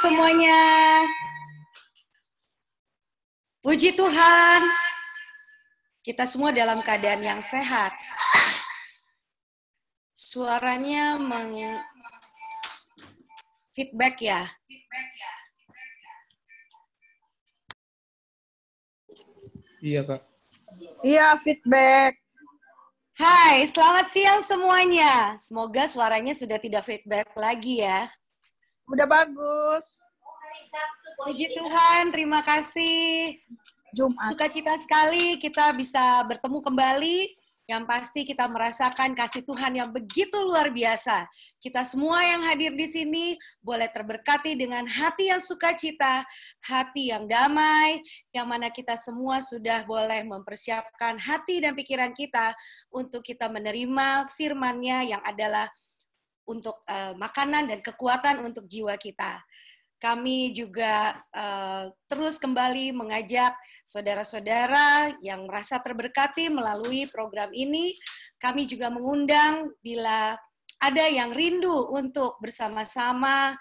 semuanya. Puji Tuhan, kita semua dalam keadaan yang sehat. Suaranya feedback ya. Iya, Kak. Iya, feedback. Hai, selamat siang semuanya. Semoga suaranya sudah tidak feedback lagi ya. Udah bagus. Puji Tuhan, terima kasih. Jumat. Sukacita sekali kita bisa bertemu kembali. Yang pasti kita merasakan kasih Tuhan yang begitu luar biasa. Kita semua yang hadir di sini boleh terberkati dengan hati yang sukacita, hati yang damai, yang mana kita semua sudah boleh mempersiapkan hati dan pikiran kita untuk kita menerima firman-Nya yang adalah untuk makanan dan kekuatan untuk jiwa kita. Kami juga terus kembali mengajak saudara-saudara yang merasa terberkati melalui program ini. Kami juga mengundang bila ada yang rindu untuk bersama-sama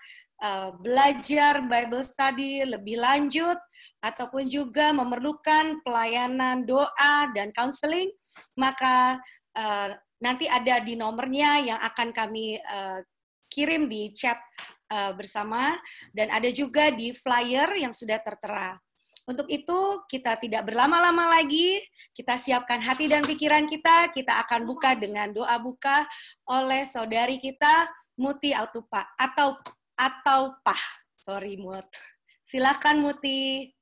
belajar Bible Study lebih lanjut, ataupun juga memerlukan pelayanan doa dan counseling, maka nanti ada di nomornya yang akan kami kirim di chat bersama, dan ada juga di flyer yang sudah tertera. Untuk itu, kita tidak berlama-lama lagi, kita siapkan hati dan pikiran kita akan buka dengan doa buka oleh saudari kita, Muti atau Pah. Sorry, Mut. Silakan, Muti.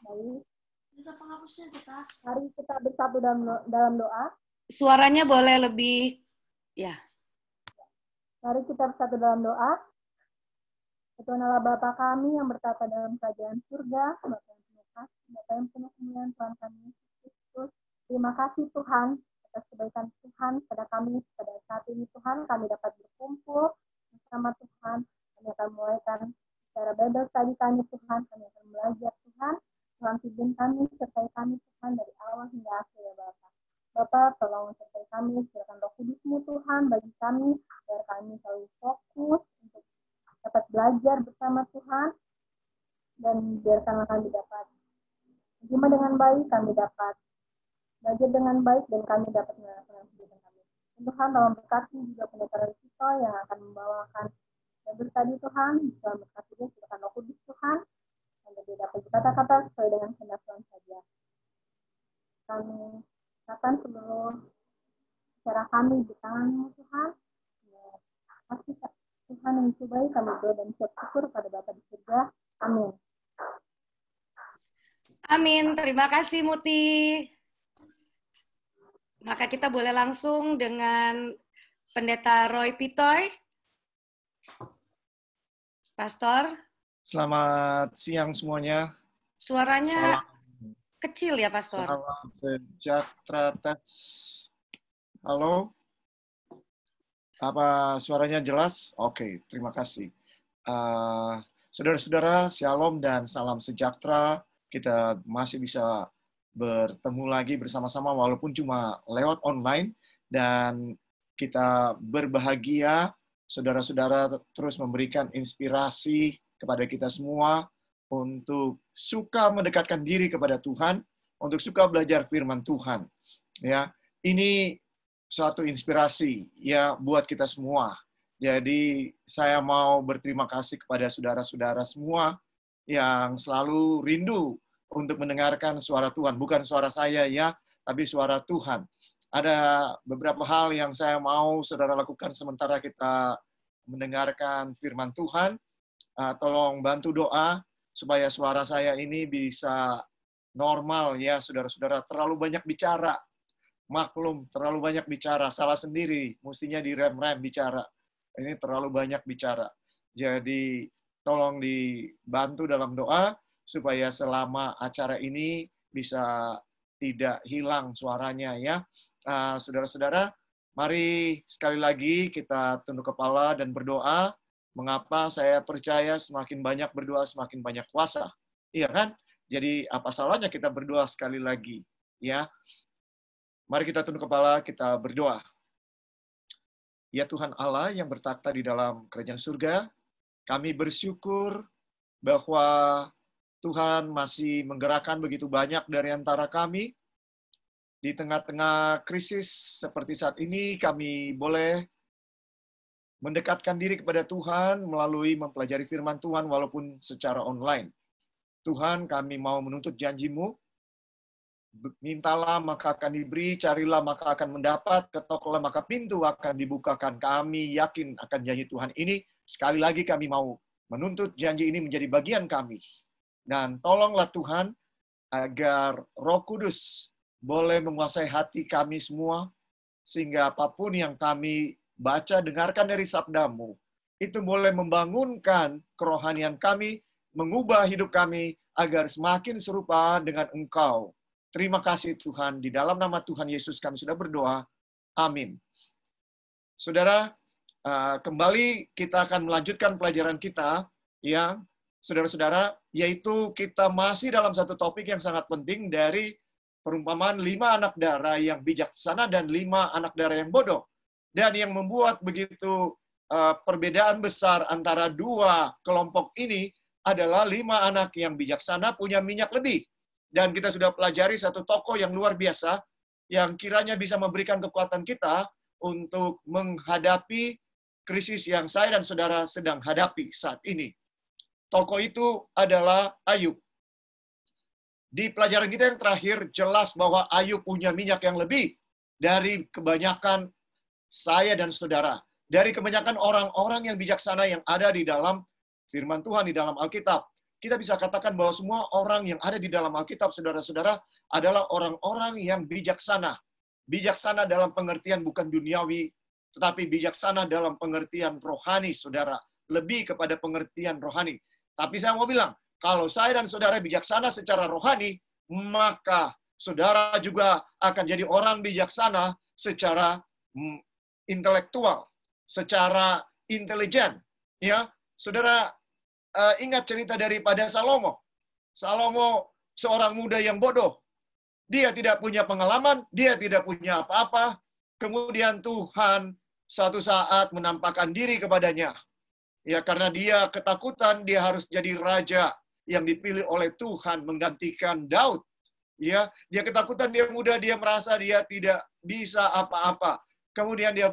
Baik. Mari kita bersatu dalam doa. Suaranya boleh lebih, ya. Mari kita bersatu dalam doa. Tuhan Allah Bapa kami yang bertata dalam kerajaan surga, Bapa yang penuh kasih, Bapa yang penuh kemuliaan Tuhan kami Yesus Kristus. Terima kasih Tuhan atas kebaikan Tuhan pada kami pada saat ini Tuhan, kami dapat berkumpul bersama Tuhan. Kami akan mulaikan secara Bible study kami Tuhan, kami akan belajar Tuhan. Tuhan pimpin kami, sertai kami Tuhan dari awal hingga akhir ya Bapak. Bapak tolong sertai kami, silakan Roh Kudus-Mu Tuhan bagi kami, biar kami selalu fokus untuk dapat belajar bersama Tuhan, dan biarkanlah kami dapat terima dengan baik, kami dapat belajar dengan baik, dan kami dapat melaksanakan kehidupan kami. Tuhan tolong berkati juga pendeta Risito yang akan membawakan Bible study Tuhan, bisa berkati dia, silakan Roh Kudus Tuhan, dan dia dapat berkata-kata sesuai dengan kehendak Tuhan saja. Kami akan seluruh cara kami di tangan-Mu Tuhan. Kasih Tuhan yang baik, kami berdoa dan siap syukur pada Bapa di surga. Amin. Amin. Terima kasih, Muti. Maka kita boleh langsung dengan Pendeta Roy Pitoy. Pastor. Selamat siang semuanya. Suaranya kecil ya, Pastor. Salam sejahtera tes. Halo? Apa suaranya jelas? Oke, terima kasih. Saudara-saudara, shalom dan salam sejahtera. Kita masih bisa bertemu lagi bersama-sama walaupun cuma lewat online, dan kita berbahagia saudara-saudara terus memberikan inspirasi kepada kita semua untuk suka mendekatkan diri kepada Tuhan, untuk suka belajar firman Tuhan. Ya, ini suatu inspirasi ya buat kita semua. Jadi saya mau berterima kasih kepada saudara-saudara semua yang selalu rindu untuk mendengarkan suara Tuhan, bukan suara saya ya, tapi suara Tuhan. Ada beberapa hal yang saya mau saudara lakukan sementara kita mendengarkan firman Tuhan. Tolong bantu doa supaya suara saya ini bisa normal ya, saudara-saudara. Terlalu banyak bicara. Maklum, terlalu banyak bicara. Salah sendiri, mestinya direm-rem bicara. Ini terlalu banyak bicara. Jadi, tolong dibantu dalam doa supaya selama acara ini bisa tidak hilang suaranya ya. Saudara-saudara, mari sekali lagi kita tunduk kepala dan berdoa. Mengapa saya percaya semakin banyak berdoa, semakin banyak kuasa. Iya kan? Jadi apa salahnya kita berdoa sekali lagi? Ya. Mari kita tunduk kepala, kita berdoa. Ya Tuhan Allah yang bertakhta di dalam kerajaan surga, kami bersyukur bahwa Tuhan masih menggerakkan begitu banyak dari antara kami. Di tengah-tengah krisis seperti saat ini, kami boleh mendekatkan diri kepada Tuhan melalui mempelajari firman Tuhan walaupun secara online. Tuhan, kami mau menuntut janji-Mu. Mintalah maka akan diberi, carilah maka akan mendapat, ketoklah maka pintu akan dibukakan. Kami yakin akan janji Tuhan ini. Sekali lagi kami mau menuntut janji ini menjadi bagian kami. Dan tolonglah Tuhan agar Roh Kudus boleh menguasai hati kami semua, sehingga apapun yang kami baca, dengarkan dari sabda-Mu, itu boleh membangunkan kerohanian kami, mengubah hidup kami, agar semakin serupa dengan Engkau. Terima kasih Tuhan, di dalam nama Tuhan Yesus kami sudah berdoa. Amin. Saudara, kembali kita akan melanjutkan pelajaran kita, ya, saudara-saudara, yaitu kita masih dalam satu topik yang sangat penting dari perumpamaan 5 anak dara yang bijaksana dan 5 anak dara yang bodoh. Dan yang membuat begitu perbedaan besar antara dua kelompok ini adalah 5 anak yang bijaksana punya minyak lebih. Dan kita sudah pelajari satu tokoh yang luar biasa, yang kiranya bisa memberikan kekuatan kita untuk menghadapi krisis yang saya dan saudara sedang hadapi saat ini. Tokoh itu adalah Ayub. Di pelajaran kita yang terakhir, jelas bahwa Ayub punya minyak yang lebih dari kebanyakan saya dan saudara. Dari kebanyakan orang-orang yang bijaksana yang ada di dalam firman Tuhan, di dalam Alkitab. Kita bisa katakan bahwa semua orang yang ada di dalam Alkitab, saudara-saudara, adalah orang-orang yang bijaksana. Bijaksana dalam pengertian bukan duniawi, tetapi bijaksana dalam pengertian rohani, saudara. Lebih kepada pengertian rohani. Tapi saya mau bilang, kalau saya dan saudara bijaksana secara rohani, maka saudara juga akan jadi orang bijaksana secara intelektual, secara intelijen. Ya, saudara ingat cerita daripada Salomo. Salomo seorang muda yang bodoh. Dia tidak punya pengalaman, dia tidak punya apa-apa. Kemudian Tuhan satu saat menampakkan diri kepadanya. Ya, karena dia ketakutan, dia harus jadi raja yang dipilih oleh Tuhan menggantikan Daud. Ya, dia ketakutan, dia muda, dia merasa dia tidak bisa apa-apa. Kemudian dia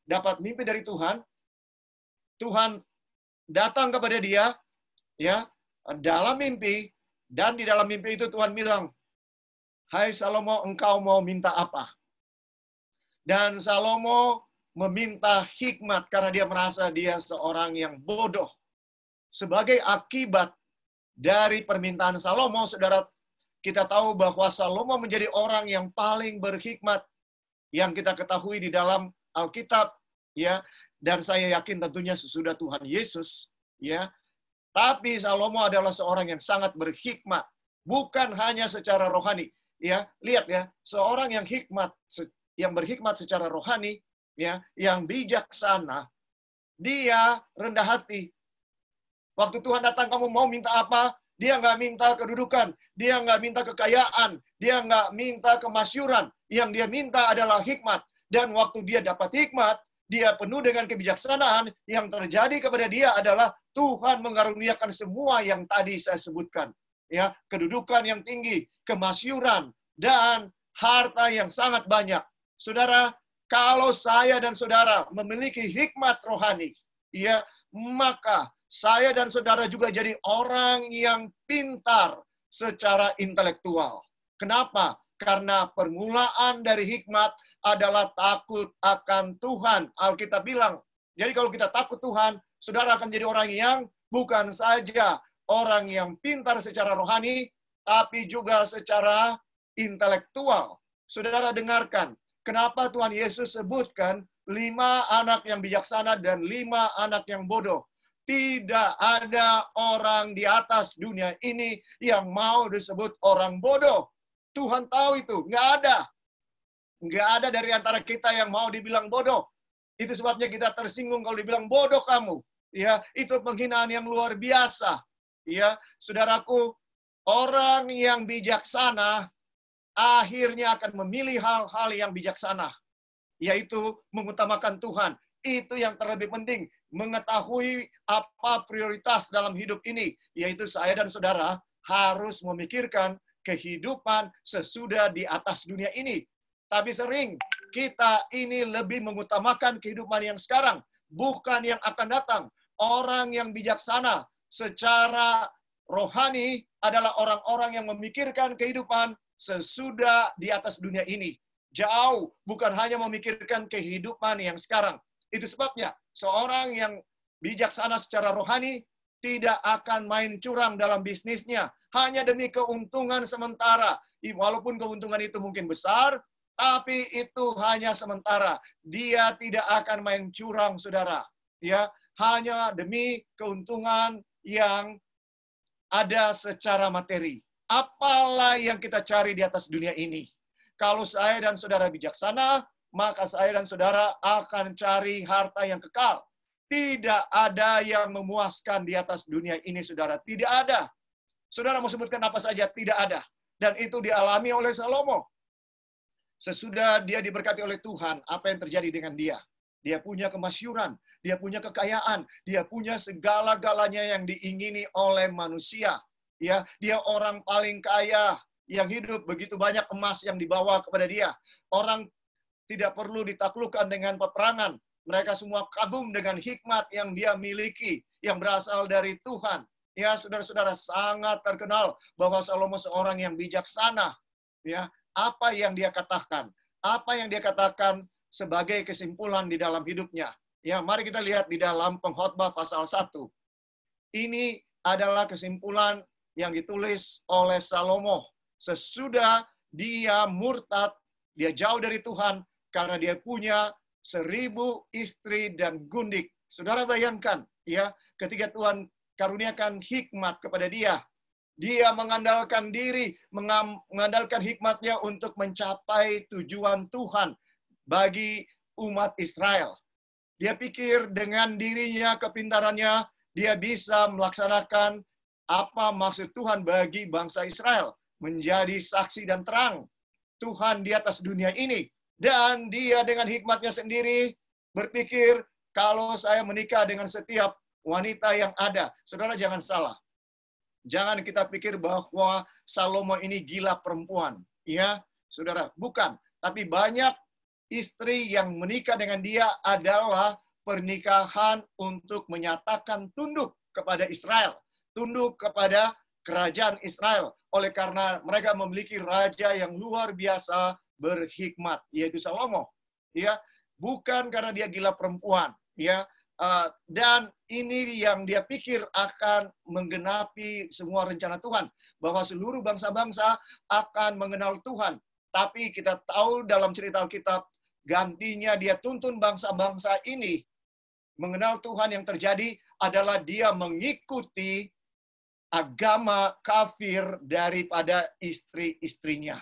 dapat mimpi dari Tuhan. Tuhan datang kepada dia, ya, dalam mimpi, dan di dalam mimpi itu Tuhan bilang, "Hai Salomo, engkau mau minta apa?" Dan Salomo meminta hikmat karena dia merasa dia seorang yang bodoh. Sebagai akibat dari permintaan Salomo, saudara, kita tahu bahwa Salomo menjadi orang yang paling berhikmat yang kita ketahui di dalam Alkitab, ya. Dan saya yakin tentunya sesudah Tuhan Yesus, ya. Tapi Salomo adalah seorang yang sangat berhikmat, bukan hanya secara rohani, ya. Lihat ya, seorang yang hikmat, yang berhikmat secara rohani, ya, yang bijaksana, dia rendah hati. Waktu Tuhan datang, kamu mau minta apa? Dia nggak minta kedudukan, dia nggak minta kekayaan, dia nggak minta kemasyuran. Yang dia minta adalah hikmat. Dan waktu dia dapat hikmat, dia penuh dengan kebijaksanaan. Yang terjadi kepada dia adalah Tuhan mengaruniakan semua yang tadi saya sebutkan. Ya, kedudukan yang tinggi, kemasyuran, dan harta yang sangat banyak. Saudara, kalau saya dan saudara memiliki hikmat rohani, ya, maka saya dan saudara juga jadi orang yang pintar secara intelektual. Kenapa? Karena permulaan dari hikmat adalah takut akan Tuhan. Alkitab bilang, jadi kalau kita takut Tuhan, saudara akan jadi orang yang bukan saja orang yang pintar secara rohani, tapi juga secara intelektual. Saudara dengarkan, kenapa Tuhan Yesus sebutkan 5 anak yang bijaksana dan 5 anak yang bodoh. Tidak ada orang di atas dunia ini yang mau disebut orang bodoh. Tuhan tahu itu, nggak ada. Nggak ada dari antara kita yang mau dibilang bodoh. Itu sebabnya kita tersinggung kalau dibilang bodoh kamu. Ya, itu penghinaan yang luar biasa. Ya, saudaraku, orang yang bijaksana akhirnya akan memilih hal-hal yang bijaksana, yaitu mengutamakan Tuhan. Itu yang terlebih penting, mengetahui apa prioritas dalam hidup ini, yaitu saya dan saudara harus memikirkan kehidupan sesudah di atas dunia ini. Tapi sering kita ini lebih mengutamakan kehidupan yang sekarang, bukan yang akan datang. Orang yang bijaksana secara rohani adalah orang-orang yang memikirkan kehidupan sesudah di atas dunia ini. Jauh, bukan hanya memikirkan kehidupan yang sekarang. Itu sebabnya seorang yang bijaksana secara rohani tidak akan main curang dalam bisnisnya hanya demi keuntungan sementara. Walaupun keuntungan itu mungkin besar, tapi itu hanya sementara. Dia tidak akan main curang, saudara. Ya, hanya demi keuntungan yang ada secara materi. Apalah yang kita cari di atas dunia ini? Kalau saya dan saudara bijaksana, maka saya dan saudara akan cari harta yang kekal. Tidak ada yang memuaskan di atas dunia ini, saudara. Tidak ada. Saudara mau sebutkan apa saja? Tidak ada. Dan itu dialami oleh Salomo. Sesudah dia diberkati oleh Tuhan, apa yang terjadi dengan dia? Dia punya kemasyhuran, dia punya kekayaan, dia punya segala-galanya yang diingini oleh manusia. Ya, dia orang paling kaya yang hidup, begitu banyak emas yang dibawa kepada dia. Orang tidak perlu ditaklukkan dengan peperangan. Mereka semua kagum dengan hikmat yang dia miliki, yang berasal dari Tuhan. Ya, saudara-saudara, sangat terkenal bahwa Salomo seorang yang bijaksana. Ya, apa yang dia katakan? Apa yang dia katakan sebagai kesimpulan di dalam hidupnya? Ya, mari kita lihat di dalam Pengkhotbah pasal 1. Ini adalah kesimpulan yang ditulis oleh Salomo. Sesudah dia murtad, dia jauh dari Tuhan, karena dia punya 1000 istri dan gundik. Saudara bayangkan, ya, ketika Tuhan karuniakan hikmat kepada dia, dia mengandalkan diri, mengandalkan hikmatnya untuk mencapai tujuan Tuhan bagi umat Israel. Dia pikir dengan dirinya, kepintarannya, dia bisa melaksanakan apa maksud Tuhan bagi bangsa Israel. Menjadi saksi dan terang Tuhan di atas dunia ini. Dan dia dengan hikmatnya sendiri berpikir, kalau saya menikah dengan setiap wanita yang ada. Saudara jangan salah. Jangan kita pikir bahwa Salomo ini gila perempuan. Ya, saudara, bukan. Tapi banyak istri yang menikah dengan dia adalah pernikahan untuk menyatakan tunduk kepada Israel. Tunduk kepada kerajaan Israel. Oleh karena mereka memiliki raja yang luar biasa berhikmat, yaitu Salomo. Ya, bukan karena dia gila perempuan. Ya, dan ini yang dia pikir akan menggenapi semua rencana Tuhan. Bahwa seluruh bangsa-bangsa akan mengenal Tuhan. Tapi kita tahu dalam cerita Alkitab, gantinya dia tuntun bangsa-bangsa ini mengenal Tuhan. Yang terjadi adalah dia mengikuti agama kafir daripada istri-istrinya.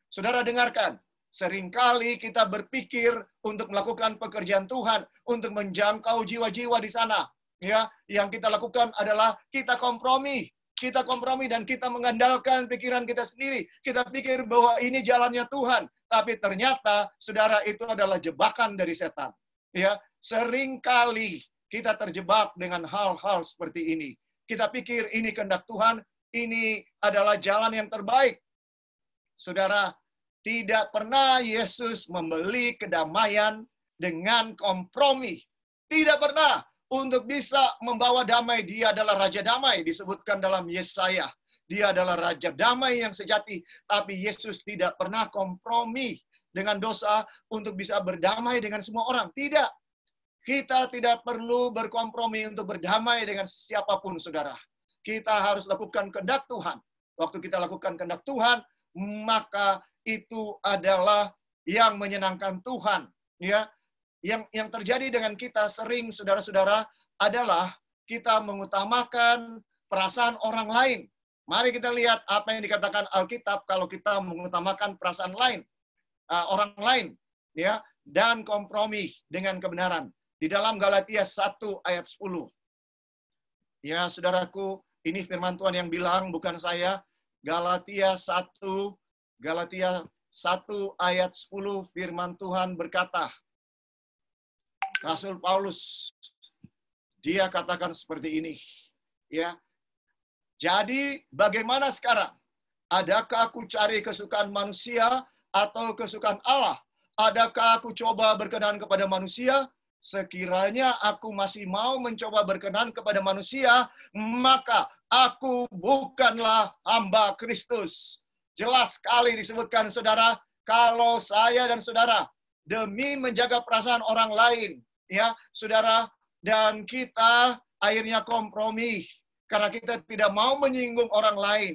Saudara dengarkan, seringkali kita berpikir untuk melakukan pekerjaan Tuhan, untuk menjangkau jiwa-jiwa di sana. Ya, yang kita lakukan adalah kita kompromi dan kita mengandalkan pikiran kita sendiri. Kita pikir bahwa ini jalannya Tuhan, tapi ternyata saudara itu adalah jebakan dari setan. Ya, seringkali kita terjebak dengan hal-hal seperti ini. Kita pikir ini kehendak Tuhan, ini adalah jalan yang terbaik. Saudara, tidak pernah Yesus membeli kedamaian dengan kompromi. Tidak pernah. Untuk bisa membawa damai, dia adalah Raja Damai, disebutkan dalam Yesaya. Dia adalah Raja Damai yang sejati. Tapi Yesus tidak pernah kompromi dengan dosa untuk bisa berdamai dengan semua orang. Tidak. Kita tidak perlu berkompromi untuk berdamai dengan siapapun, saudara. Kita harus lakukan kehendak Tuhan. Waktu kita lakukan kehendak Tuhan, maka itu adalah yang menyenangkan Tuhan. Ya, yang terjadi dengan kita sering, saudara-saudara, adalah kita mengutamakan perasaan orang lain. Mari kita lihat apa yang dikatakan Alkitab kalau kita mengutamakan perasaan lain, orang lain, ya, dan kompromi dengan kebenaran. Di dalam Galatia 1 ayat 10. Ya, saudaraku, ini firman Tuhan yang bilang, bukan saya. Galatia 1 Galatia 1 ayat 10 firman Tuhan berkata, Rasul Paulus, dia katakan seperti ini, ya. Jadi bagaimana sekarang? Adakah aku cari kesukaan manusia atau kesukaan Allah? Adakah aku coba berkenan kepada manusia? Sekiranya aku masih mau mencoba berkenan kepada manusia, maka aku bukanlah hamba Kristus. Jelas sekali disebutkan, saudara, kalau saya dan saudara demi menjaga perasaan orang lain, ya, saudara, dan kita akhirnya kompromi karena kita tidak mau menyinggung orang lain,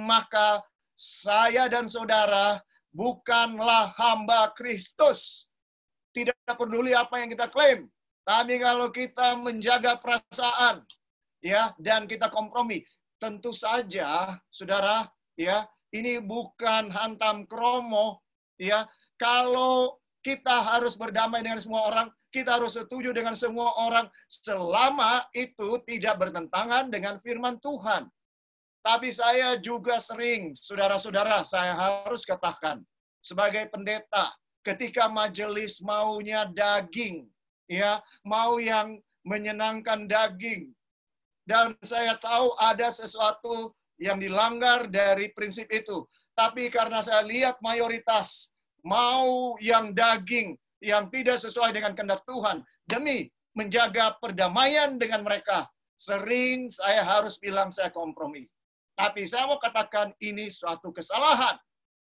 maka saya dan saudara bukanlah hamba Kristus. Tidak peduli apa yang kita klaim, tapi kalau kita menjaga perasaan, ya, dan kita kompromi, tentu saja, saudara, ya, ini bukan hantam kromo, ya. Kalau kita harus berdamai dengan semua orang, kita harus setuju dengan semua orang selama itu tidak bertentangan dengan firman Tuhan. Tapi saya juga sering, saudara-saudara, saya harus katakan, sebagai pendeta, ketika majelis maunya daging, ya, mau yang menyenangkan daging, dan saya tahu ada sesuatu yang dilanggar dari prinsip itu. Tapi karena saya lihat mayoritas mau yang daging, yang tidak sesuai dengan kehendak Tuhan, demi menjaga perdamaian dengan mereka, sering saya harus bilang saya kompromi. Tapi saya mau katakan ini suatu kesalahan.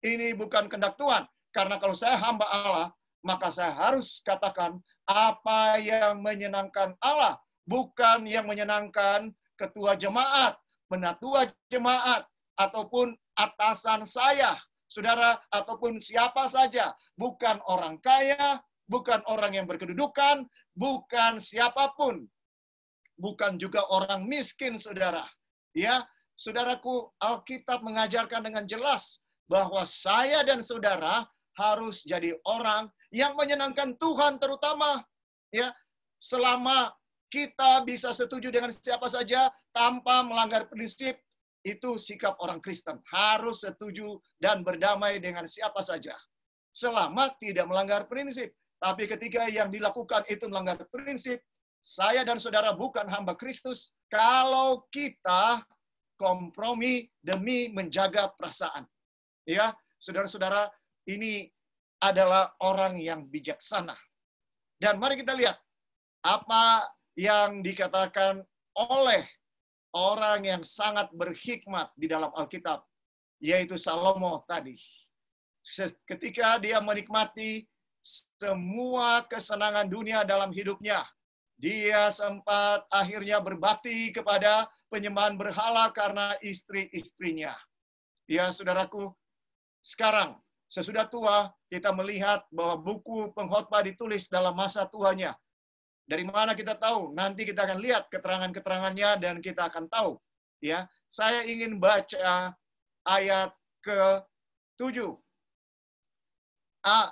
Ini bukan kehendak Tuhan. Karena kalau saya hamba Allah, maka saya harus katakan apa yang menyenangkan Allah, bukan yang menyenangkan ketua jemaat, penatua jemaat, ataupun atasan saya, saudara, ataupun siapa saja. Bukan orang kaya, bukan orang yang berkedudukan, bukan siapapun. Bukan juga orang miskin, saudara. Ya, saudaraku, Alkitab mengajarkan dengan jelas bahwa saya dan saudara harus jadi orang yang menyenangkan Tuhan terutama. Ya, selama kita bisa setuju dengan siapa saja tanpa melanggar prinsip, itu sikap orang Kristen. Harus setuju dan berdamai dengan siapa saja. Selama tidak melanggar prinsip. Tapi ketika yang dilakukan itu melanggar prinsip, saya dan saudara bukan hamba Kristus kalau kita kompromi demi menjaga perasaan. Ya, saudara-saudara, ini adalah orang yang bijaksana. Dan mari kita lihat apa yang dikatakan oleh orang yang sangat berhikmat di dalam Alkitab, yaitu Salomo tadi. Ketika dia menikmati semua kesenangan dunia dalam hidupnya, dia sempat akhirnya berbakti kepada penyembahan berhala karena istri-istrinya. Ya, saudaraku, sekarang sesudah tua, kita melihat bahwa buku pengkhotbah ditulis dalam masa tuanya. Dari mana kita tahu? Nanti kita akan lihat keterangan-keterangannya dan kita akan tahu. Ya, saya ingin baca ayat ke-7.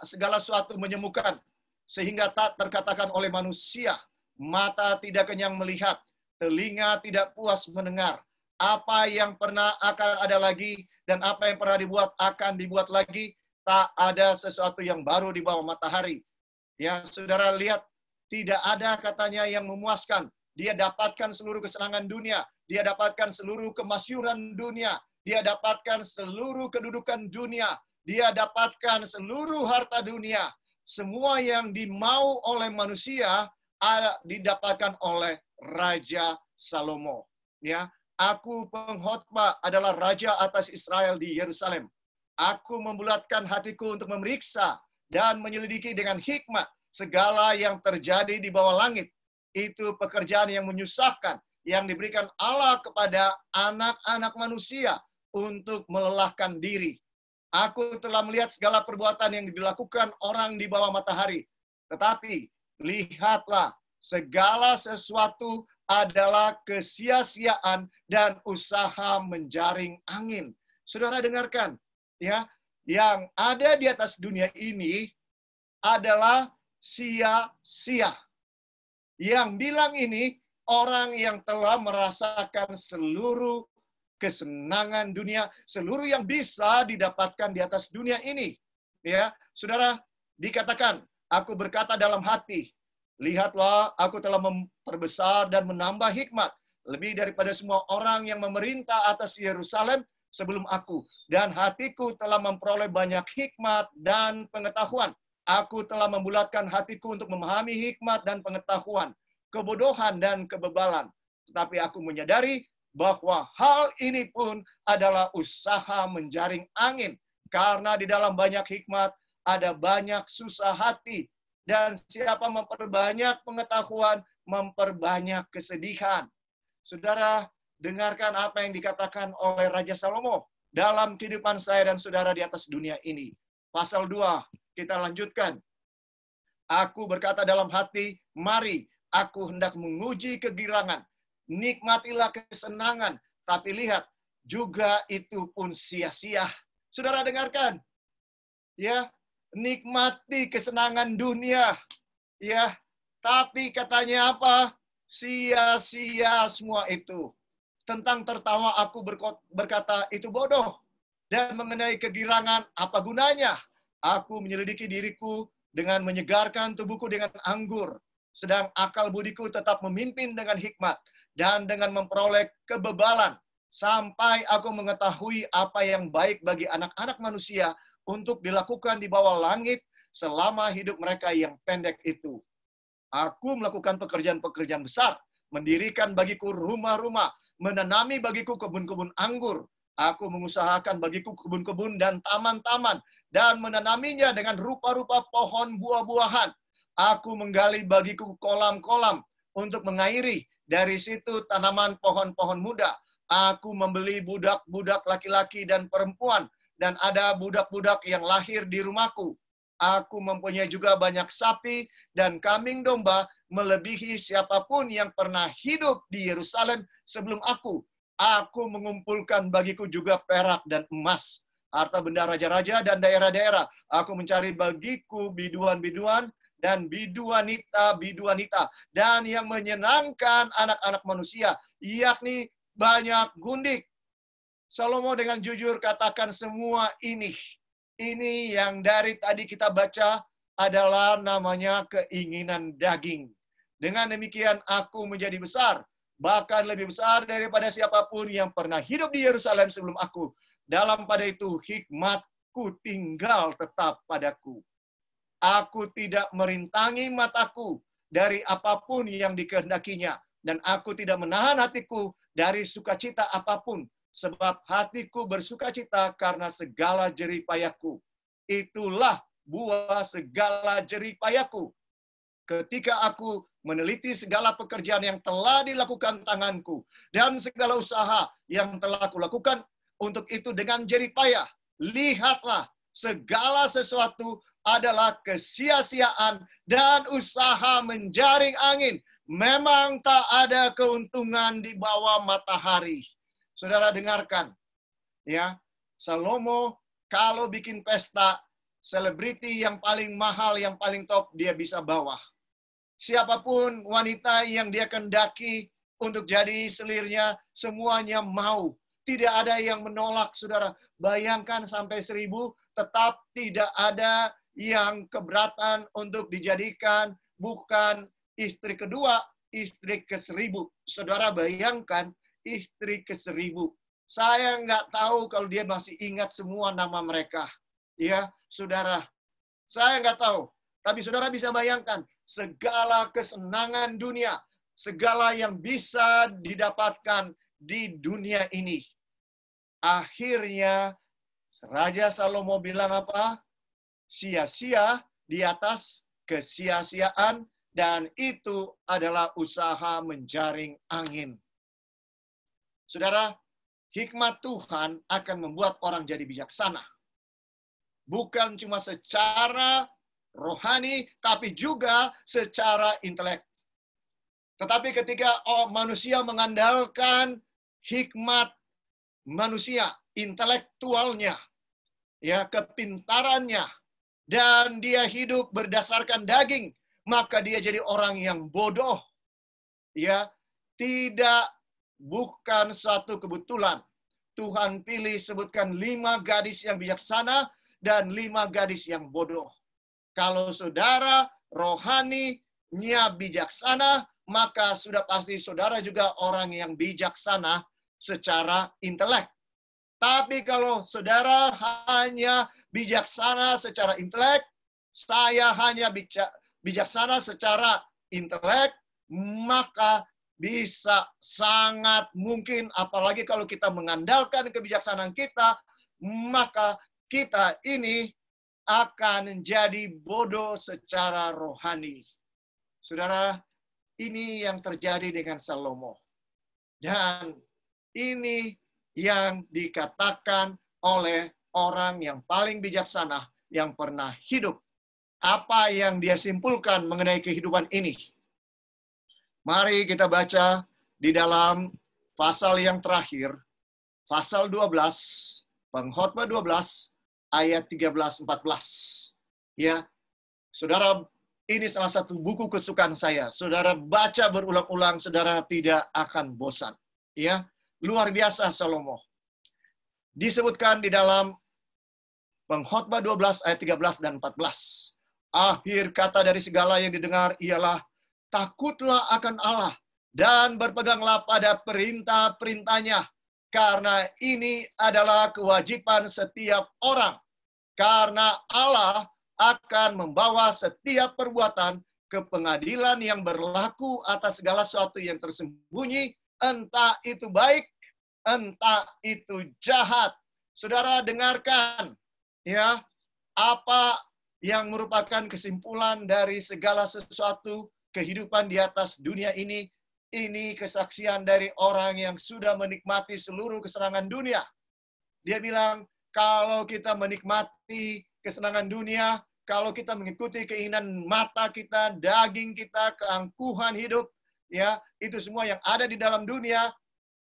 Segala sesuatu menyembuhkan, sehingga tak terkatakan oleh manusia, mata tidak kenyang melihat, telinga tidak puas mendengar. Apa yang pernah akan ada lagi, dan apa yang pernah dibuat akan dibuat lagi. Tak ada sesuatu yang baru di bawah matahari. Ya, saudara lihat, tidak ada katanya yang memuaskan. Dia dapatkan seluruh kesenangan dunia. Dia dapatkan seluruh kemasyhuran dunia. Dia dapatkan seluruh kedudukan dunia. Dia dapatkan seluruh harta dunia. Semua yang dimau oleh manusia didapatkan oleh Raja Salomo. Ya, aku pengkhotbah adalah raja atas Israel di Yerusalem. Aku membulatkan hatiku untuk memeriksa dan menyelidiki dengan hikmat segala yang terjadi di bawah langit. Itu pekerjaan yang menyusahkan, yang diberikan Allah kepada anak-anak manusia untuk melelahkan diri. Aku telah melihat segala perbuatan yang dilakukan orang di bawah matahari. Tetapi, lihatlah, segala sesuatu adalah kesia-siaan dan usaha menjaring angin. Saudara dengarkan, ya, yang ada di atas dunia ini adalah sia-sia. Yang bilang ini orang yang telah merasakan seluruh kesenangan dunia, seluruh yang bisa didapatkan di atas dunia ini. Ya, saudara, dikatakan, aku berkata dalam hati, lihatlah, aku telah memperbesar dan menambah hikmat lebih daripada semua orang yang memerintah atas Yerusalem sebelum aku. Dan hatiku telah memperoleh banyak hikmat dan pengetahuan. Aku telah membulatkan hatiku untuk memahami hikmat dan pengetahuan, kebodohan dan kebebalan. Tetapi aku menyadari bahwa hal ini pun adalah usaha menjaring angin. Karena di dalam banyak hikmat ada banyak susah hati. Dan siapa memperbanyak pengetahuan, memperbanyak kesedihan. Saudara, dengarkan apa yang dikatakan oleh Raja Salomo dalam kehidupan saya dan saudara di atas dunia ini. Pasal 2, kita lanjutkan. Aku berkata dalam hati, mari, aku hendak menguji kegirangan. Nikmatilah kesenangan, tapi lihat, juga itu pun sia-sia. Saudara dengarkan, ya, nikmati kesenangan dunia, ya, tapi katanya apa? Sia-sia semua itu. Tentang tertawa aku berkata itu bodoh. Dan mengenai kegirangan, apa gunanya? Aku menyelidiki diriku dengan menyegarkan tubuhku dengan anggur. Sedang akal budiku tetap memimpin dengan hikmat. Dan dengan memperoleh kebebalan. Sampai aku mengetahui apa yang baik bagi anak-anak manusia untuk dilakukan di bawah langit selama hidup mereka yang pendek itu. Aku melakukan pekerjaan-pekerjaan besar, mendirikan bagiku rumah-rumah, menanami bagiku kebun-kebun anggur. Aku mengusahakan bagiku kebun-kebun dan taman-taman, dan menanaminya dengan rupa-rupa pohon buah-buahan. Aku menggali bagiku kolam-kolam untuk mengairi, dari situ tanaman pohon-pohon muda. Aku membeli budak-budak laki-laki dan perempuan, dan ada budak-budak yang lahir di rumahku. Aku mempunyai juga banyak sapi dan kambing domba melebihi siapapun yang pernah hidup di Yerusalem sebelum aku. Aku mengumpulkan bagiku juga perak dan emas, harta benda raja-raja dan daerah-daerah. Aku mencari bagiku biduan-biduan dan biduanita, dan yang menyenangkan anak-anak manusia, yakni banyak gundik. Salomo dengan jujur katakan semua ini. Ini yang dari tadi kita baca adalah namanya keinginan daging. Dengan demikian aku menjadi besar, bahkan lebih besar daripada siapapun yang pernah hidup di Yerusalem sebelum aku. Dalam pada itu hikmatku tinggal tetap padaku. Aku tidak merintangi mataku dari apapun yang dikehendakinya, dan aku tidak menahan hatiku dari sukacita apapun. Sebab hatiku bersukacita karena segala jerih payahku. Itulah buah segala jerih payahku. Ketika aku meneliti segala pekerjaan yang telah dilakukan tanganku, dan segala usaha yang telah kulakukan untuk itu dengan jerih payah, lihatlah, segala sesuatu adalah kesia-siaan dan usaha menjaring angin. Memang tak ada keuntungan di bawah matahari. Saudara dengarkan, ya, Salomo kalau bikin pesta, selebriti yang paling mahal, yang paling top, dia bisa bawa. Siapapun wanita yang dia kendaki untuk jadi selirnya, semuanya mau. Tidak ada yang menolak, saudara. Bayangkan sampai 1000, tetap tidak ada yang keberatan untuk dijadikan bukan istri kedua, istri ke-1000. Saudara bayangkan, istri ke-1000. Saya nggak tahu kalau dia masih ingat semua nama mereka. Ya, saudara. Saya nggak tahu. Tapi saudara bisa bayangkan, segala kesenangan dunia, segala yang bisa didapatkan di dunia ini. Akhirnya, Raja Salomo bilang apa? Sia-sia di atas kesia-siaan, dan itu adalah usaha menjaring angin. Saudara, hikmat Tuhan akan membuat orang jadi bijaksana. Bukan cuma secara rohani, tapi juga secara intelek. Tetapi ketika manusia mengandalkan hikmat manusia, intelektualnya, ya, kepintarannya, dan dia hidup berdasarkan daging, maka dia jadi orang yang bodoh. Ya, bukan suatu kebetulan Tuhan pilih sebutkan 5 gadis yang bijaksana dan 5 gadis yang bodoh. Kalau saudara rohaninya bijaksana, maka sudah pasti saudara juga orang yang bijaksana secara intelek. Tapi kalau saudara hanya bijaksana secara intelek, saya hanya bijaksana secara intelek, maka bisa sangat mungkin, apalagi kalau kita mengandalkan kebijaksanaan kita, maka kita ini akan menjadi bodoh secara rohani. Saudara, ini yang terjadi dengan Salomo. Dan ini yang dikatakan oleh orang yang paling bijaksana yang pernah hidup. Apa yang dia simpulkan mengenai kehidupan ini? Mari kita baca di dalam pasal yang terakhir, pasal 12, Pengkhotbah 12, ayat 13-14. Ya, saudara, ini salah satu buku kesukaan saya. Saudara baca berulang-ulang, saudara tidak akan bosan. Ya, luar biasa Salomo. Disebutkan di dalam Pengkhotbah 12 ayat 13 dan 14. Akhir kata dari segala yang didengar ialah takutlah akan Allah dan berpeganglah pada perintah-perintahnya, karena ini adalah kewajiban setiap orang. Karena Allah akan membawa setiap perbuatan ke pengadilan yang berlaku atas segala sesuatu yang tersembunyi, entah itu baik, entah itu jahat. Saudara dengarkan, ya, apa yang merupakan kesimpulan dari segala sesuatu kehidupan di atas dunia ini. Ini kesaksian dari orang yang sudah menikmati seluruh kesenangan dunia. Dia bilang, kalau kita menikmati kesenangan dunia, kalau kita mengikuti keinginan mata kita, daging kita, keangkuhan hidup, ya, itu semua yang ada di dalam dunia,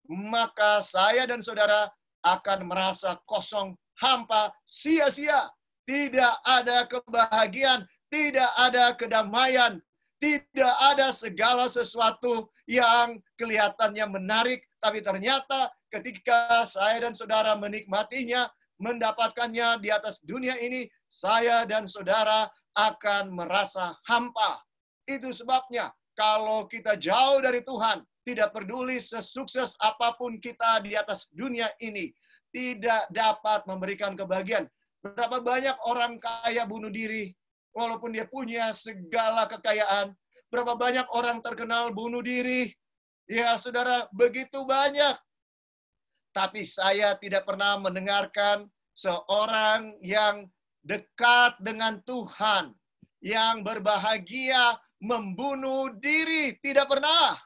maka saya dan saudara akan merasa kosong, hampa, sia-sia. Tidak ada kebahagiaan, tidak ada kedamaian, tidak ada segala sesuatu yang kelihatannya menarik, tapi ternyata ketika saya dan saudara menikmatinya, mendapatkannya di atas dunia ini, saya dan saudara akan merasa hampa. Itu sebabnya kalau kita jauh dari Tuhan, tidak peduli sesukses apapun kita di atas dunia ini, tidak dapat memberikan kebahagiaan. Berapa banyak orang kaya bunuh diri, walaupun dia punya segala kekayaan. Berapa banyak orang terkenal bunuh diri. Ya, saudara, begitu banyak. Tapi saya tidak pernah mendengarkan seorang yang dekat dengan Tuhan, yang berbahagia membunuh diri. Tidak pernah.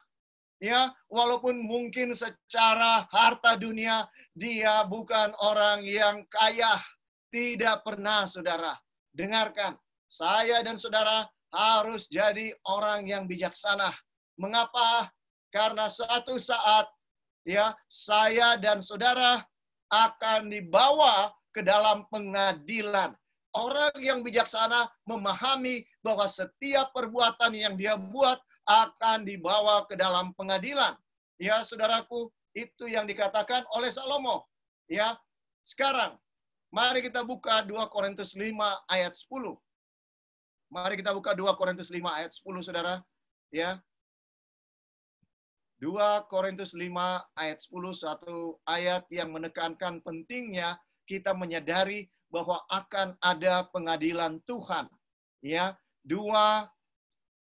Ya, walaupun mungkin secara harta dunia, dia bukan orang yang kaya. Tidak pernah, saudara. Dengarkan. Saya dan saudara harus jadi orang yang bijaksana. Mengapa? Karena suatu saat, ya, saya dan saudara akan dibawa ke dalam pengadilan. Orang yang bijaksana memahami bahwa setiap perbuatan yang dia buat akan dibawa ke dalam pengadilan. Ya, saudaraku, itu yang dikatakan oleh Salomo. Ya, sekarang mari kita buka 2 Korintus 5 ayat 10. Mari kita buka 2 Korintus 5 ayat 10, saudara. Ya. 2 Korintus 5 ayat 10, satu ayat yang menekankan pentingnya kita menyadari bahwa akan ada pengadilan Tuhan. Ya. 2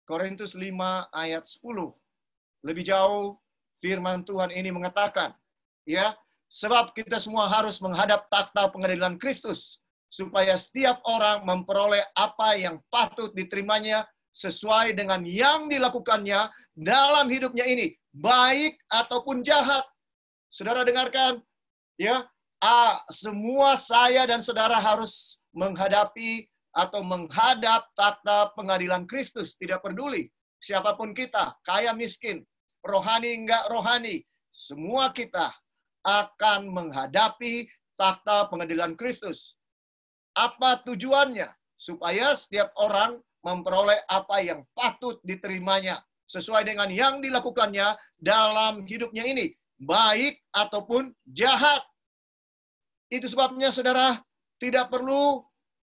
Korintus 5 ayat 10. Lebih jauh, firman Tuhan ini mengatakan, ya, sebab kita semua harus menghadap takhta pengadilan Kristus, supaya setiap orang memperoleh apa yang patut diterimanya sesuai dengan yang dilakukannya dalam hidupnya ini, baik ataupun jahat. Saudara dengarkan, ya, semua saya dan saudara harus menghadapi atau menghadap takhta pengadilan Kristus, tidak peduli siapapun kita, kaya miskin, rohani enggak rohani, semua kita akan menghadapi takhta pengadilan Kristus. Apa tujuannya? Supaya setiap orang memperoleh apa yang patut diterimanya sesuai dengan yang dilakukannya dalam hidupnya ini, baik ataupun jahat. Itu sebabnya saudara, tidak perlu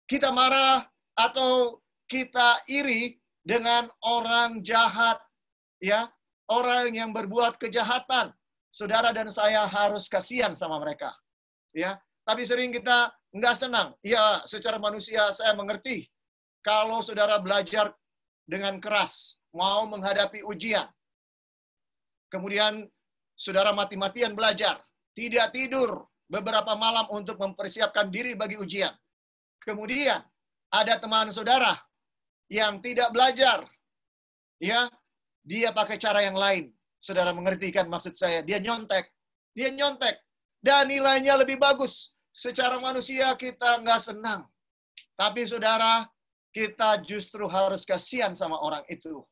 kita marah atau kita iri dengan orang jahat, ya, orang yang berbuat kejahatan. Saudara dan saya harus kasihan sama mereka, ya. Tapi sering kita nggak senang. Ya, secara manusia saya mengerti. Kalau saudara belajar dengan keras, mau menghadapi ujian, kemudian saudara mati-matian belajar, tidak tidur beberapa malam untuk mempersiapkan diri bagi ujian. Kemudian ada teman saudara yang tidak belajar, ya, dia pakai cara yang lain. Saudara mengerti kan maksud saya? Dia nyontek, dan nilainya lebih bagus. Secara manusia kita nggak senang, tapi saudara, kita justru harus kasihan sama orang itu,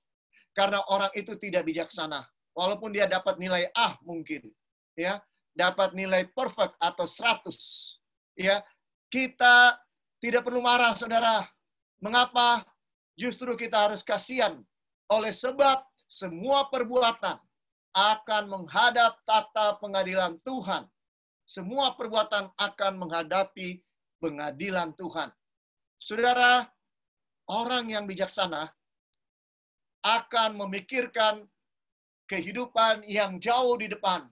karena orang itu tidak bijaksana. Walaupun dia dapat nilai A mungkin, ya, dapat nilai perfect atau 100, ya, kita tidak perlu marah, saudara. Mengapa? Justru kita harus kasihan, oleh sebab semua perbuatan akan menghadap takhta pengadilan Tuhan. Semua perbuatan akan menghadapi pengadilan Tuhan. Saudara, orang yang bijaksana akan memikirkan kehidupan yang jauh di depan,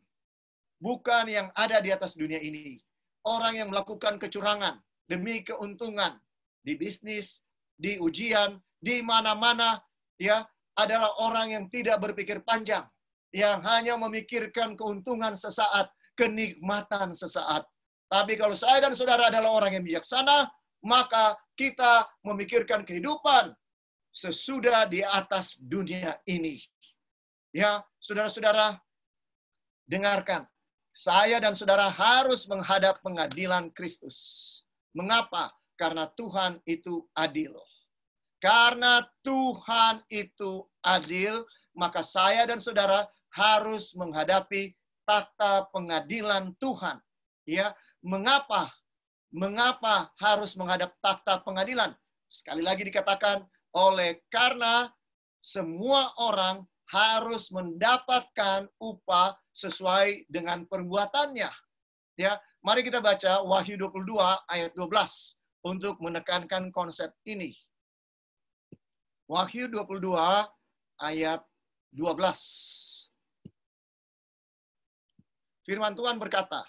bukan yang ada di atas dunia ini. Orang yang melakukan kecurangan demi keuntungan di bisnis, di ujian, di mana-mana, ya, adalah orang yang tidak berpikir panjang, yang hanya memikirkan keuntungan sesaat, kenikmatan sesaat. Tapi kalau saya dan saudara adalah orang yang bijaksana, maka kita memikirkan kehidupan sesudah di atas dunia ini. Ya, saudara-saudara, dengarkan. Saya dan saudara harus menghadap pengadilan Kristus. Mengapa? Karena Tuhan itu adil. Karena Tuhan itu adil, maka saya dan saudara harus menghadapi takhta pengadilan Tuhan. Ya, mengapa? Mengapa harus menghadap takhta pengadilan? Sekali lagi dikatakan, karena semua orang harus mendapatkan upah sesuai dengan perbuatannya. Ya, mari kita baca Wahyu 22 ayat 12 untuk menekankan konsep ini. Wahyu 22 ayat 12. Firman Tuhan berkata,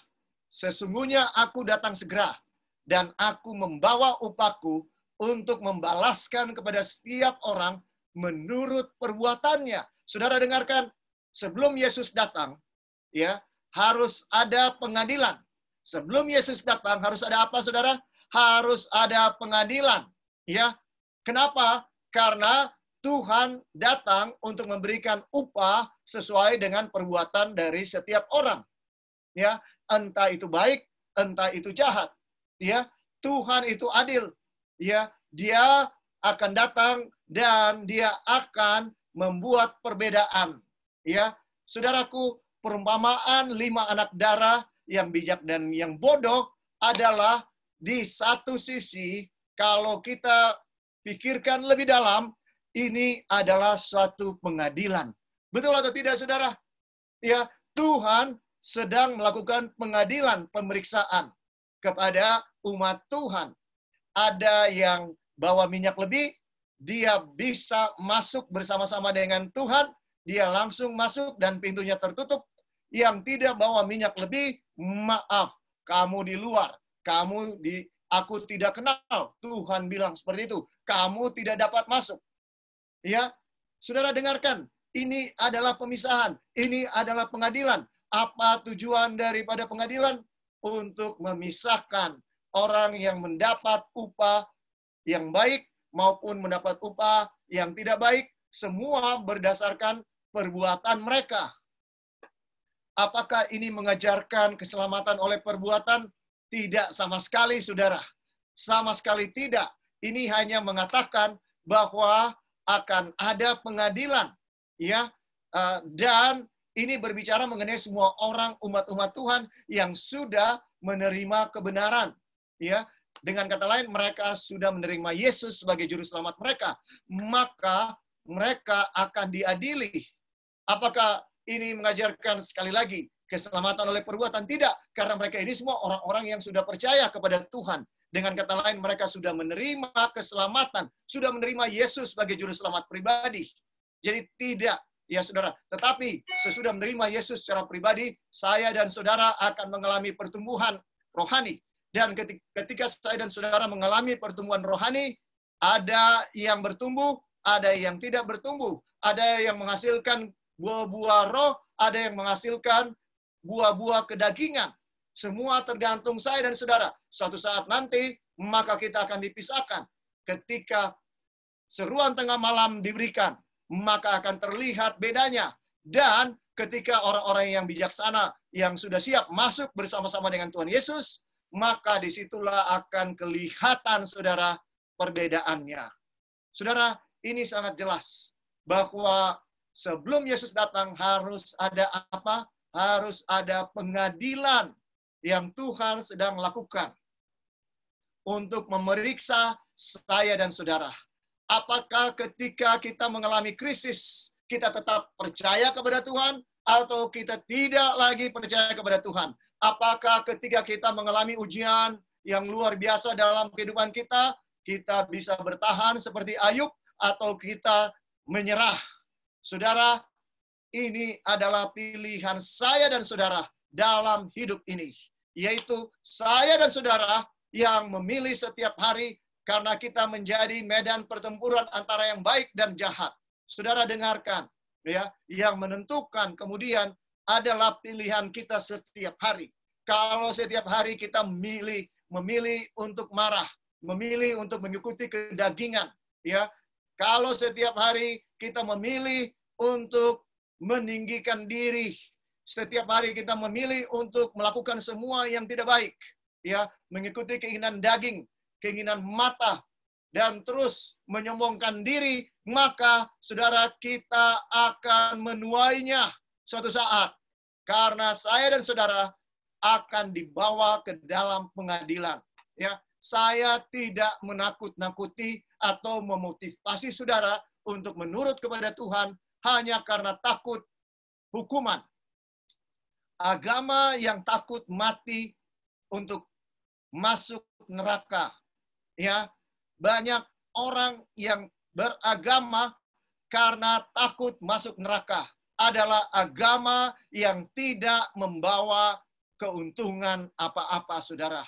"Sesungguhnya aku datang segera, dan aku membawa upahku untuk membalaskan kepada setiap orang menurut perbuatannya." Saudara dengarkan, sebelum Yesus datang, ya, harus ada pengadilan. Sebelum Yesus datang harus ada apa, saudara? Harus ada pengadilan. Ya, kenapa? Karena Tuhan datang untuk memberikan upah sesuai dengan perbuatan dari setiap orang. Ya, entah itu baik, entah itu jahat. Ya, Tuhan itu adil. Ya, Dia akan datang dan Dia akan membuat perbedaan. Ya, saudaraku, perumpamaan 5 anak darah yang bijak dan yang bodoh adalah di satu sisi, kalau kita pikirkan lebih dalam, ini adalah suatu pengadilan. Betul atau tidak, saudara? Ya, Tuhan sedang melakukan pengadilan, pemeriksaan kepada umat Tuhan. Ada yang bawa minyak lebih, dia bisa masuk bersama-sama dengan Tuhan, dia langsung masuk dan pintunya tertutup. Yang tidak bawa minyak lebih, maaf, kamu di luar, aku tidak kenal. Tuhan bilang seperti itu, kamu tidak dapat masuk. Ya, saudara dengarkan, ini adalah pemisahan, ini adalah pengadilan. Apa tujuan daripada pengadilan? Untuk memisahkan orang yang mendapat upah yang baik maupun mendapat upah yang tidak baik, semua berdasarkan perbuatan mereka. Apakah ini mengajarkan keselamatan oleh perbuatan? Tidak sama sekali, saudara. Sama sekali tidak. Ini hanya mengatakan bahwa akan ada pengadilan, ya, dan ini berbicara mengenai semua orang, umat-umat Tuhan yang sudah menerima kebenaran, ya. Dengan kata lain, mereka sudah menerima Yesus sebagai juru selamat mereka, maka mereka akan diadili. Apakah ini mengajarkan, sekali lagi, keselamatan oleh perbuatan, tidak. Karena mereka ini semua orang-orang yang sudah percaya kepada Tuhan. Dengan kata lain, mereka sudah menerima keselamatan, sudah menerima Yesus sebagai juru selamat pribadi. Jadi tidak, ya saudara. Tetapi sesudah menerima Yesus secara pribadi, saya dan saudara akan mengalami pertumbuhan rohani. Dan ketika saya dan saudara mengalami pertumbuhan rohani, ada yang bertumbuh, ada yang tidak bertumbuh. Ada yang menghasilkan buah-buah roh, ada yang menghasilkan buah-buah kedagingan. Semua tergantung saya dan saudara. Suatu saat nanti, maka kita akan dipisahkan. Ketika seruan tengah malam diberikan, maka akan terlihat bedanya. Dan ketika orang-orang yang bijaksana, yang sudah siap masuk bersama-sama dengan Tuhan Yesus, maka disitulah akan kelihatan, saudara, perbedaannya. Saudara, ini sangat jelas bahwa sebelum Yesus datang harus ada apa? Harus ada pengadilan yang Tuhan sedang lakukan untuk memeriksa saya dan saudara. Apakah ketika kita mengalami krisis, kita tetap percaya kepada Tuhan, atau kita tidak lagi percaya kepada Tuhan? Apakah ketika kita mengalami ujian yang luar biasa dalam kehidupan kita, kita bisa bertahan seperti Ayub, atau kita menyerah? Saudara, ini adalah pilihan saya dan saudara dalam hidup ini. Yaitu saya dan saudara yang memilih setiap hari, karena kita menjadi medan pertempuran antara yang baik dan jahat. Saudara dengarkan, ya, yang menentukan kemudian adalah pilihan kita setiap hari. Kalau setiap hari kita memilih untuk marah, memilih untuk mengikuti kedagingan, ya. Kalau setiap hari kita memilih untuk meninggikan diri, setiap hari kita memilih untuk melakukan semua yang tidak baik, ya, mengikuti keinginan daging, keinginan mata, dan terus menyombongkan diri, maka saudara, kita akan menuainya suatu saat. Karena saya dan saudara akan dibawa ke dalam pengadilan. Ya, saya tidak menakut-nakuti atau memotivasi saudara untuk menurut kepada Tuhan hanya karena takut hukuman. Agama yang takut mati untuk masuk neraka. Ya, banyak orang yang beragama karena takut masuk neraka adalah agama yang tidak membawa keuntungan apa-apa, saudara.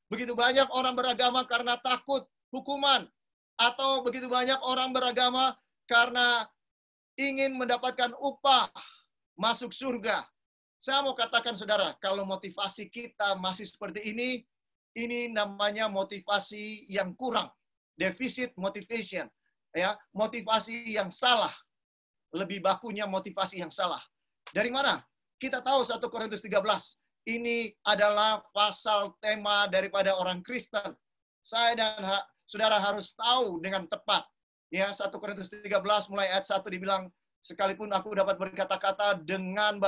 Begitu banyak orang beragama karena takut hukuman, atau begitu banyak orang beragama karena ingin mendapatkan upah masuk surga. Saya mau katakan, saudara, kalau motivasi kita masih seperti ini namanya motivasi yang kurang, defisit motivation, ya, motivasi yang salah. Lebih bakunya motivasi yang salah. Dari mana? Kita tahu 1 Korintus 13. Ini adalah pasal tema daripada orang Kristen. Saya dan saudara harus tahu dengan tepat. Ya, 1 Korintus 13 mulai ayat 1 dibilang, sekalipun aku dapat berkata-kata dengan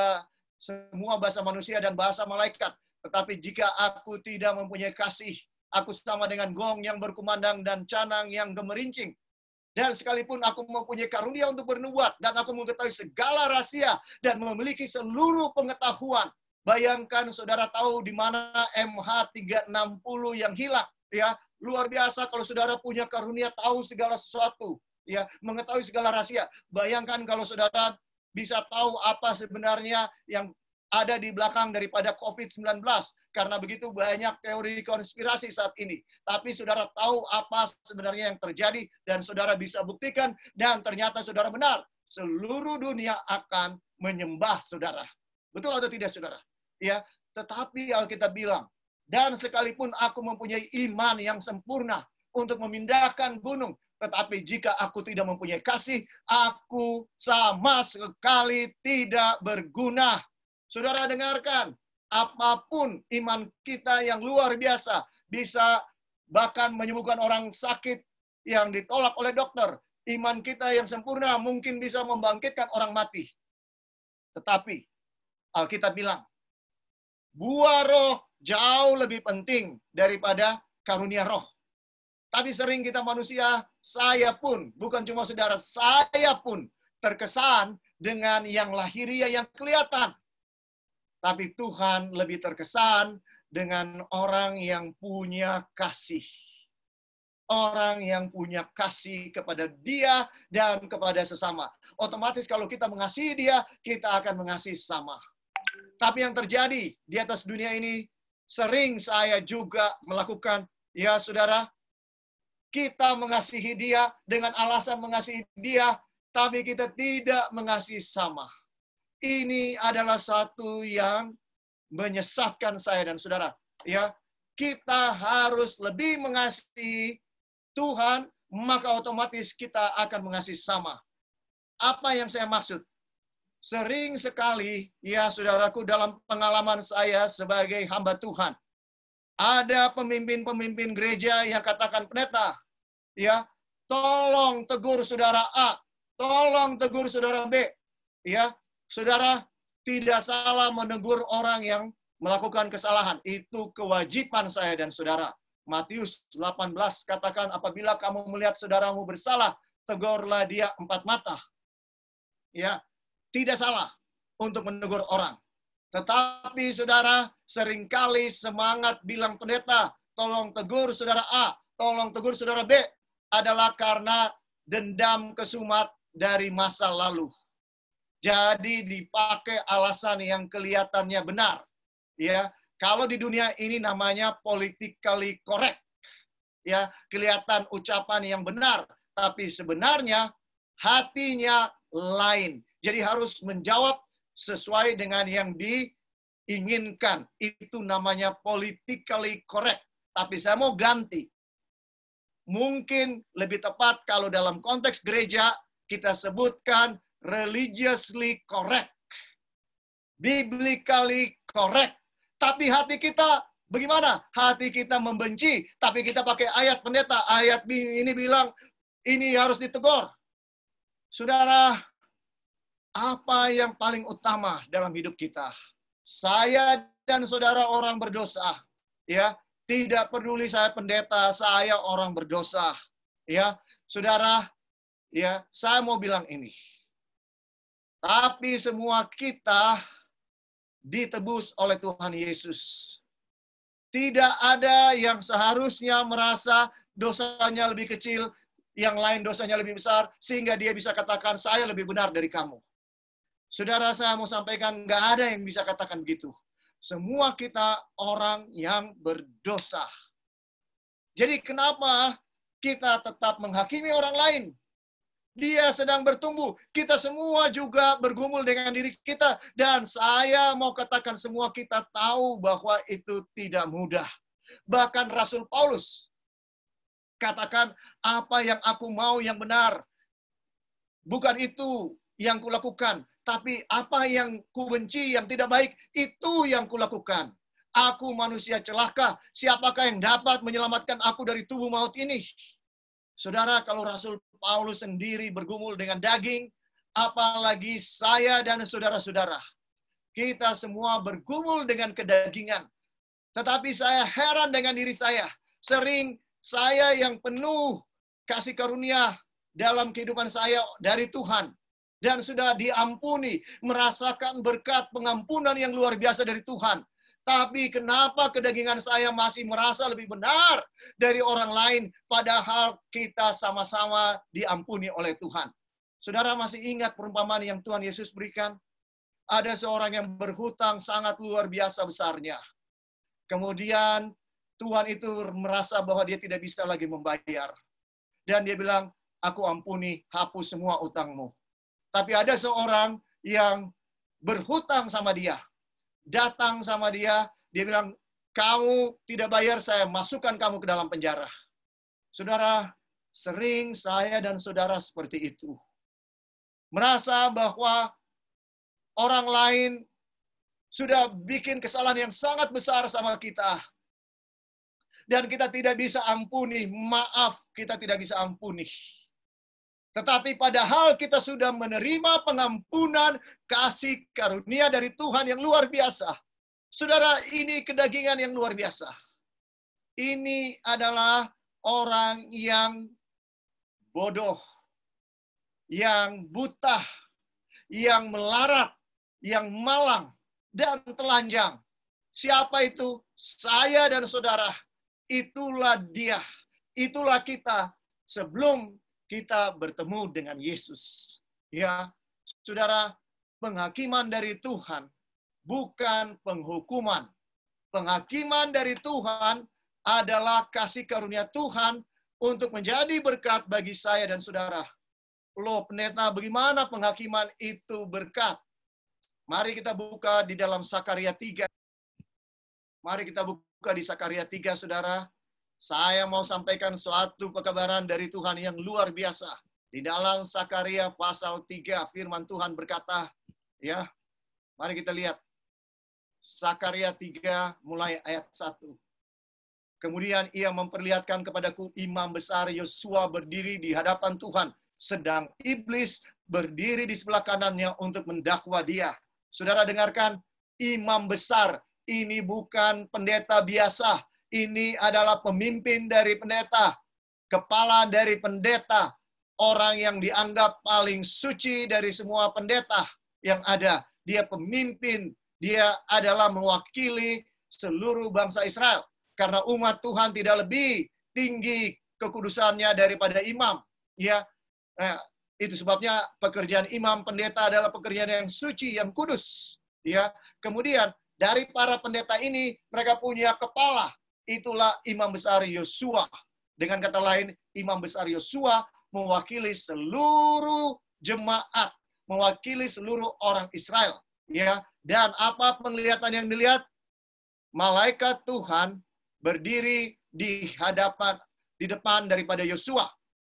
semua bahasa manusia dan bahasa malaikat, tetapi jika aku tidak mempunyai kasih, aku sama dengan gong yang berkumandang dan canang yang gemerincing. Dan sekalipun aku mempunyai karunia untuk bernubuat, dan aku mengetahui segala rahasia, dan memiliki seluruh pengetahuan. Bayangkan saudara tahu di mana MH360 yang hilang. Ya, luar biasa kalau saudara punya karunia tahu segala sesuatu. Ya, mengetahui segala rahasia. Bayangkan kalau saudara bisa tahu apa sebenarnya yang ada di belakang daripada COVID-19. Karena begitu banyak teori konspirasi saat ini. Tapi saudara tahu apa sebenarnya yang terjadi, dan saudara bisa buktikan, dan ternyata saudara benar. Seluruh dunia akan menyembah saudara. Betul atau tidak, saudara? Ya, tetapi Alkitab bilang, dan sekalipun aku mempunyai iman yang sempurna untuk memindahkan gunung, tetapi jika aku tidak mempunyai kasih, aku sama sekali tidak berguna. Saudara dengarkan, apapun iman kita yang luar biasa, bisa bahkan menyembuhkan orang sakit yang ditolak oleh dokter. Iman kita yang sempurna mungkin bisa membangkitkan orang mati. Tetapi Alkitab bilang, buah roh jauh lebih penting daripada karunia roh. Tapi sering kita manusia, saya pun, bukan cuma saudara, saya pun terkesan dengan yang lahiriah yang kelihatan. Tapi Tuhan lebih terkesan dengan orang yang punya kasih. Orang yang punya kasih kepada dia dan kepada sesama. Otomatis kalau kita mengasihi dia, kita akan mengasihi sesama. Tapi yang terjadi di atas dunia ini, sering saya juga melakukan, ya saudara, kita mengasihi dia dengan alasan mengasihi dia, tapi kita tidak mengasihi sama. Ini adalah satu yang menyesatkan saya dan saudara. Ya, kita harus lebih mengasihi Tuhan, maka otomatis kita akan mengasihi sama. Apa yang saya maksud? Sering sekali, ya saudaraku, dalam pengalaman saya sebagai hamba Tuhan, ada pemimpin-pemimpin gereja yang katakan, pendeta, ya, tolong tegur saudara A, tolong tegur saudara B. Ya, saudara tidak salah menegur orang yang melakukan kesalahan. Itu kewajiban saya dan saudara. Matius 18 katakan, apabila kamu melihat saudaramu bersalah, tegurlah dia 4 mata. Ya, tidak salah untuk menegur orang. Tetapi saudara, seringkali semangat bilang pendeta, tolong tegur saudara A, tolong tegur saudara B, adalah karena dendam kesumat dari masa lalu. Jadi dipakai alasan yang kelihatannya benar. Ya, kalau di dunia ini namanya politically correct. Ya, kelihatan ucapan yang benar, tapi sebenarnya hatinya lain. Jadi harus menjawab sesuai dengan yang diinginkan. Itu namanya politically correct. Tapi saya mau ganti. Mungkin lebih tepat kalau dalam konteks gereja kita sebutkan religiously correct. Biblically correct. Tapi hati kita bagaimana? Hati kita membenci, tapi kita pakai ayat pendeta. Ayat ini bilang, ini harus ditegur. Saudara, apa yang paling utama dalam hidup kita? Saya dan saudara orang berdosa. Ya, tidak peduli saya pendeta, saya orang berdosa. Ya, saudara, ya, saya mau bilang ini. Tapi semua kita ditebus oleh Tuhan Yesus. Tidak ada yang seharusnya merasa dosanya lebih kecil, yang lain dosanya lebih besar, sehingga dia bisa katakan, saya lebih benar dari kamu. Saudara, saya mau sampaikan, nggak ada yang bisa katakan begitu. Semua kita orang yang berdosa. Jadi kenapa kita tetap menghakimi orang lain? Dia sedang bertumbuh. Kita semua juga bergumul dengan diri kita. Dan saya mau katakan semua kita tahu bahwa itu tidak mudah. Bahkan Rasul Paulus katakan, apa yang aku mau yang benar. Bukan itu yang kulakukan. Tapi apa yang kubenci, yang tidak baik, itu yang kulakukan. Aku manusia celaka. Siapakah yang dapat menyelamatkan aku dari tubuh maut ini? Saudara, kalau Rasul Paulus sendiri bergumul dengan daging, apalagi saya dan saudara-saudara. Kita semua bergumul dengan kedagingan. Tetapi saya heran dengan diri saya. Sering saya yang penuh kasih karunia dalam kehidupan saya dari Tuhan. Dan sudah diampuni, merasakan berkat pengampunan yang luar biasa dari Tuhan. Tapi kenapa kedagingan saya masih merasa lebih benar dari orang lain, padahal kita sama-sama diampuni oleh Tuhan. Saudara masih ingat perumpamaan yang Tuhan Yesus berikan? Ada seorang yang berhutang sangat luar biasa besarnya. Kemudian Tuhan itu merasa bahwa dia tidak bisa lagi membayar. Dan dia bilang, aku ampuni, hapus semua utangmu. Tapi ada seorang yang berhutang sama dia. Datang sama dia, dia bilang, kamu tidak bayar, saya masukkan kamu ke dalam penjara. Saudara, sering saya dan saudara seperti itu. Merasa bahwa orang lain sudah bikin kesalahan yang sangat besar sama kita. Dan kita tidak bisa ampuni, maaf, kita tidak bisa ampuni. Tetapi padahal kita sudah menerima pengampunan kasih karunia dari Tuhan yang luar biasa. Saudara, ini kedagingan yang luar biasa. Ini adalah orang yang bodoh, yang buta, yang melarat, yang malang, dan telanjang. Siapa itu? Saya dan saudara. Itulah dia. Itulah kita sebelum kita bertemu dengan Yesus. Ya, saudara, penghakiman dari Tuhan bukan penghukuman. Penghakiman dari Tuhan adalah kasih karunia Tuhan untuk menjadi berkat bagi saya dan saudara. Loh, pendeta, bagaimana penghakiman itu berkat? Mari kita buka di dalam Sakaria 3. Mari kita buka di Sakaria 3, saudara. Saya mau sampaikan suatu pekabaran dari Tuhan yang luar biasa. Di dalam Sakaria pasal 3, firman Tuhan berkata, ya, mari kita lihat. Sakaria 3 mulai ayat 1. Kemudian ia memperlihatkan kepadaku imam besar Yosua berdiri di hadapan Tuhan, sedang iblis berdiri di sebelah kanannya untuk mendakwa dia. Saudara dengarkan, imam besar ini bukan pendeta biasa. Ini adalah pemimpin dari pendeta, kepala dari pendeta, orang yang dianggap paling suci dari semua pendeta yang ada. Dia pemimpin, dia adalah mewakili seluruh bangsa Israel. Karena umat Tuhan tidak lebih tinggi kekudusannya daripada imam. Ya, nah, itu sebabnya pekerjaan imam pendeta adalah pekerjaan yang suci, yang kudus. Ya, kemudian dari para pendeta ini mereka punya kepala. Itulah imam besar Yosua. Dengan kata lain, imam besar Yosua mewakili seluruh jemaat, mewakili seluruh orang Israel. Ya, dan apa penglihatan yang dilihat? Malaikat Tuhan berdiri di depan daripada Yosua.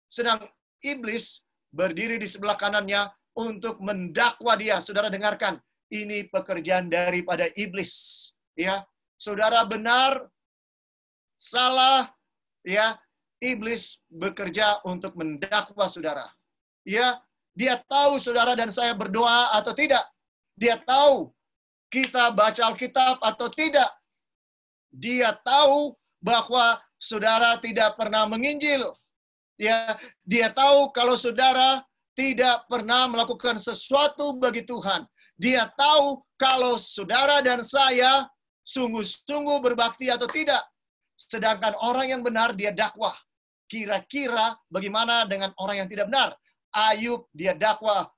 Sedang iblis berdiri di sebelah kanannya untuk mendakwa dia. Saudara dengarkan, ini pekerjaan daripada iblis. Ya, saudara benar, salah, ya, iblis bekerja untuk mendakwa saudara. Ya, dia tahu saudara dan saya berdoa atau tidak. Dia tahu kita baca Alkitab atau tidak. Dia tahu bahwa saudara tidak pernah menginjil. Ya, dia tahu kalau saudara tidak pernah melakukan sesuatu bagi Tuhan. Dia tahu kalau saudara dan saya sungguh-sungguh berbakti atau tidak. Sedangkan orang yang benar dia dakwah. Kira-kira bagaimana dengan orang yang tidak benar? Ayub dia dakwah,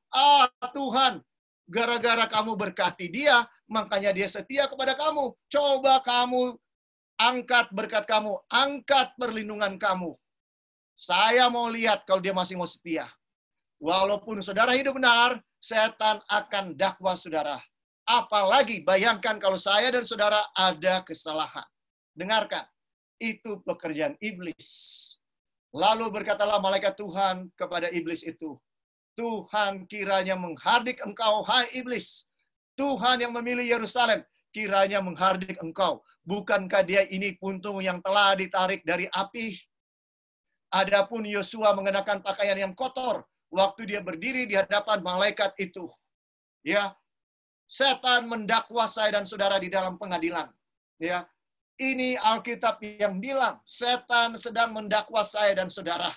Tuhan, gara-gara kamu berkati dia, makanya dia setia kepada kamu. Coba kamu angkat berkat kamu, angkat perlindungan kamu. Saya mau lihat kalau dia masih mau setia. Walaupun saudara hidup benar, setan akan dakwa saudara. Apalagi bayangkan kalau saya dan saudara ada kesalahan. Dengarkan, itu pekerjaan iblis. Lalu berkatalah malaikat Tuhan kepada iblis itu, Tuhan kiranya menghardik engkau, hai iblis. Tuhan yang memilih Yerusalem, kiranya menghardik engkau. Bukankah dia ini puntung yang telah ditarik dari api? Adapun Yosua mengenakan pakaian yang kotor waktu dia berdiri di hadapan malaikat itu. Ya, setan mendakwa saya dan saudara di dalam pengadilan. Ya, ini Alkitab yang bilang setan sedang mendakwa saya dan saudara.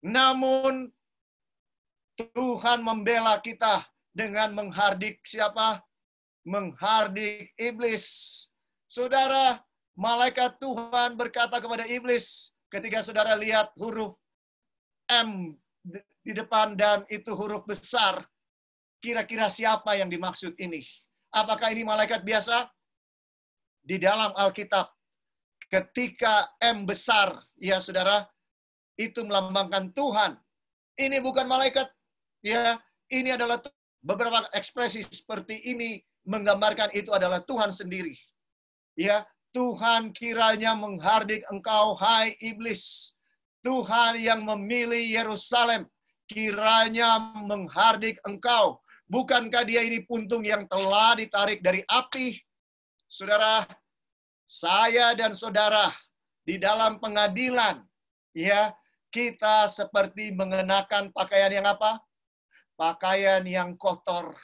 Namun Tuhan membela kita dengan menghardik siapa? Menghardik iblis. Saudara, malaikat Tuhan berkata kepada iblis, ketika saudara lihat huruf M di depan dan itu huruf besar, kira-kira siapa yang dimaksud ini? Apakah ini malaikat biasa? Di dalam Alkitab, ketika M besar, ya saudara, itu melambangkan Tuhan. Ini bukan malaikat, ya, ini adalah beberapa ekspresi seperti ini menggambarkan itu adalah Tuhan sendiri. Ya, Tuhan kiranya menghardik engkau, hai iblis. Tuhan yang memilih Yerusalem, kiranya menghardik engkau. Bukankah dia ini puntung yang telah ditarik dari api? Saudara, saya dan saudara di dalam pengadilan, ya, kita seperti mengenakan pakaian yang apa? Pakaian yang kotor.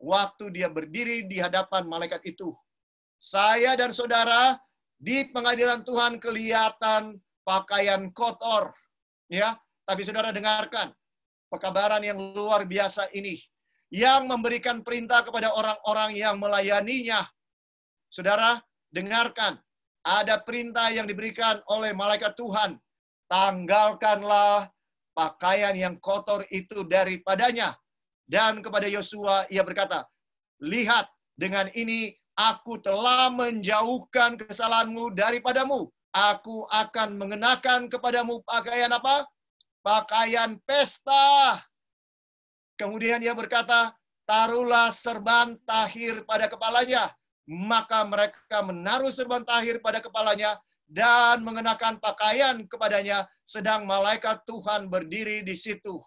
Waktu dia berdiri di hadapan malaikat itu. Saya dan saudara di pengadilan Tuhan kelihatan pakaian kotor. Ya, tapi saudara dengarkan pekabaran yang luar biasa ini. yang memberikan perintah kepada orang-orang yang melayaninya. Saudara, dengarkan. Ada perintah yang diberikan oleh malaikat Tuhan. Tanggalkanlah pakaian yang kotor itu daripadanya. Dan kepada Yosua ia berkata, lihat, dengan ini aku telah menjauhkan kesalahanmu daripadamu. Aku akan mengenakan kepadamu pakaian apa? Pakaian pesta. Kemudian ia berkata, taruhlah serban tahir pada kepalanya. Maka mereka menaruh serban tahir pada kepalanya dan mengenakan pakaian kepadanya, sedang malaikat Tuhan berdiri di situ.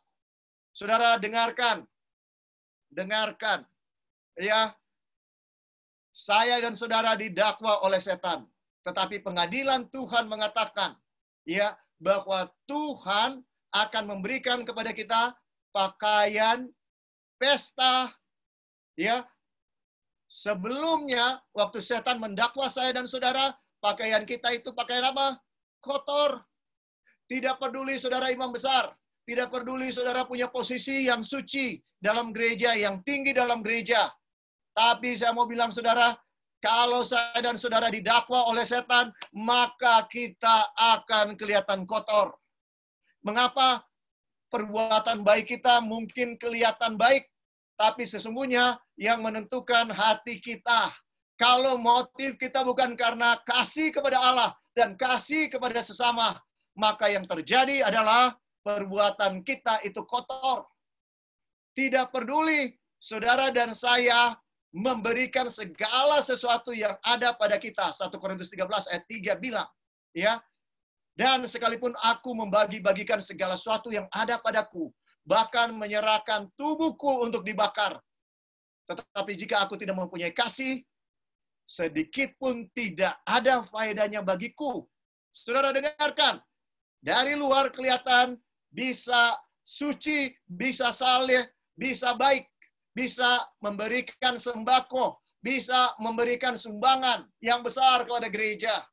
Saudara, dengarkan. Dengarkan. Ya, saya dan saudara didakwa oleh setan. Tetapi pengadilan Tuhan mengatakan, ya, bahwa Tuhan akan memberikan kepada kita pakaian pesta, ya. Sebelumnya, waktu setan mendakwa saya dan saudara, pakaian kita itu pakaian apa? Kotor. Tidak peduli saudara imam besar. Tidak peduli saudara punya posisi yang suci dalam gereja, yang tinggi dalam gereja. Tapi saya mau bilang saudara, kalau saya dan saudara didakwa oleh setan, maka kita akan kelihatan kotor. Mengapa? Perbuatan baik kita mungkin kelihatan baik, tapi sesungguhnya yang menentukan hati kita. Kalau motif kita bukan karena kasih kepada Allah dan kasih kepada sesama, maka yang terjadi adalah perbuatan kita itu kotor. Tidak peduli saudara dan saya memberikan segala sesuatu yang ada pada kita. 1 Korintus 13 ayat 3 bilang, ya. Dan sekalipun aku membagi-bagikan segala sesuatu yang ada padaku, bahkan menyerahkan tubuhku untuk dibakar. Tetapi jika aku tidak mempunyai kasih, sedikit pun tidak ada faedahnya bagiku. Saudara dengarkan, dari luar kelihatan bisa suci, bisa saleh, bisa baik, bisa memberikan sembako, bisa memberikan sumbangan yang besar kepada gereja,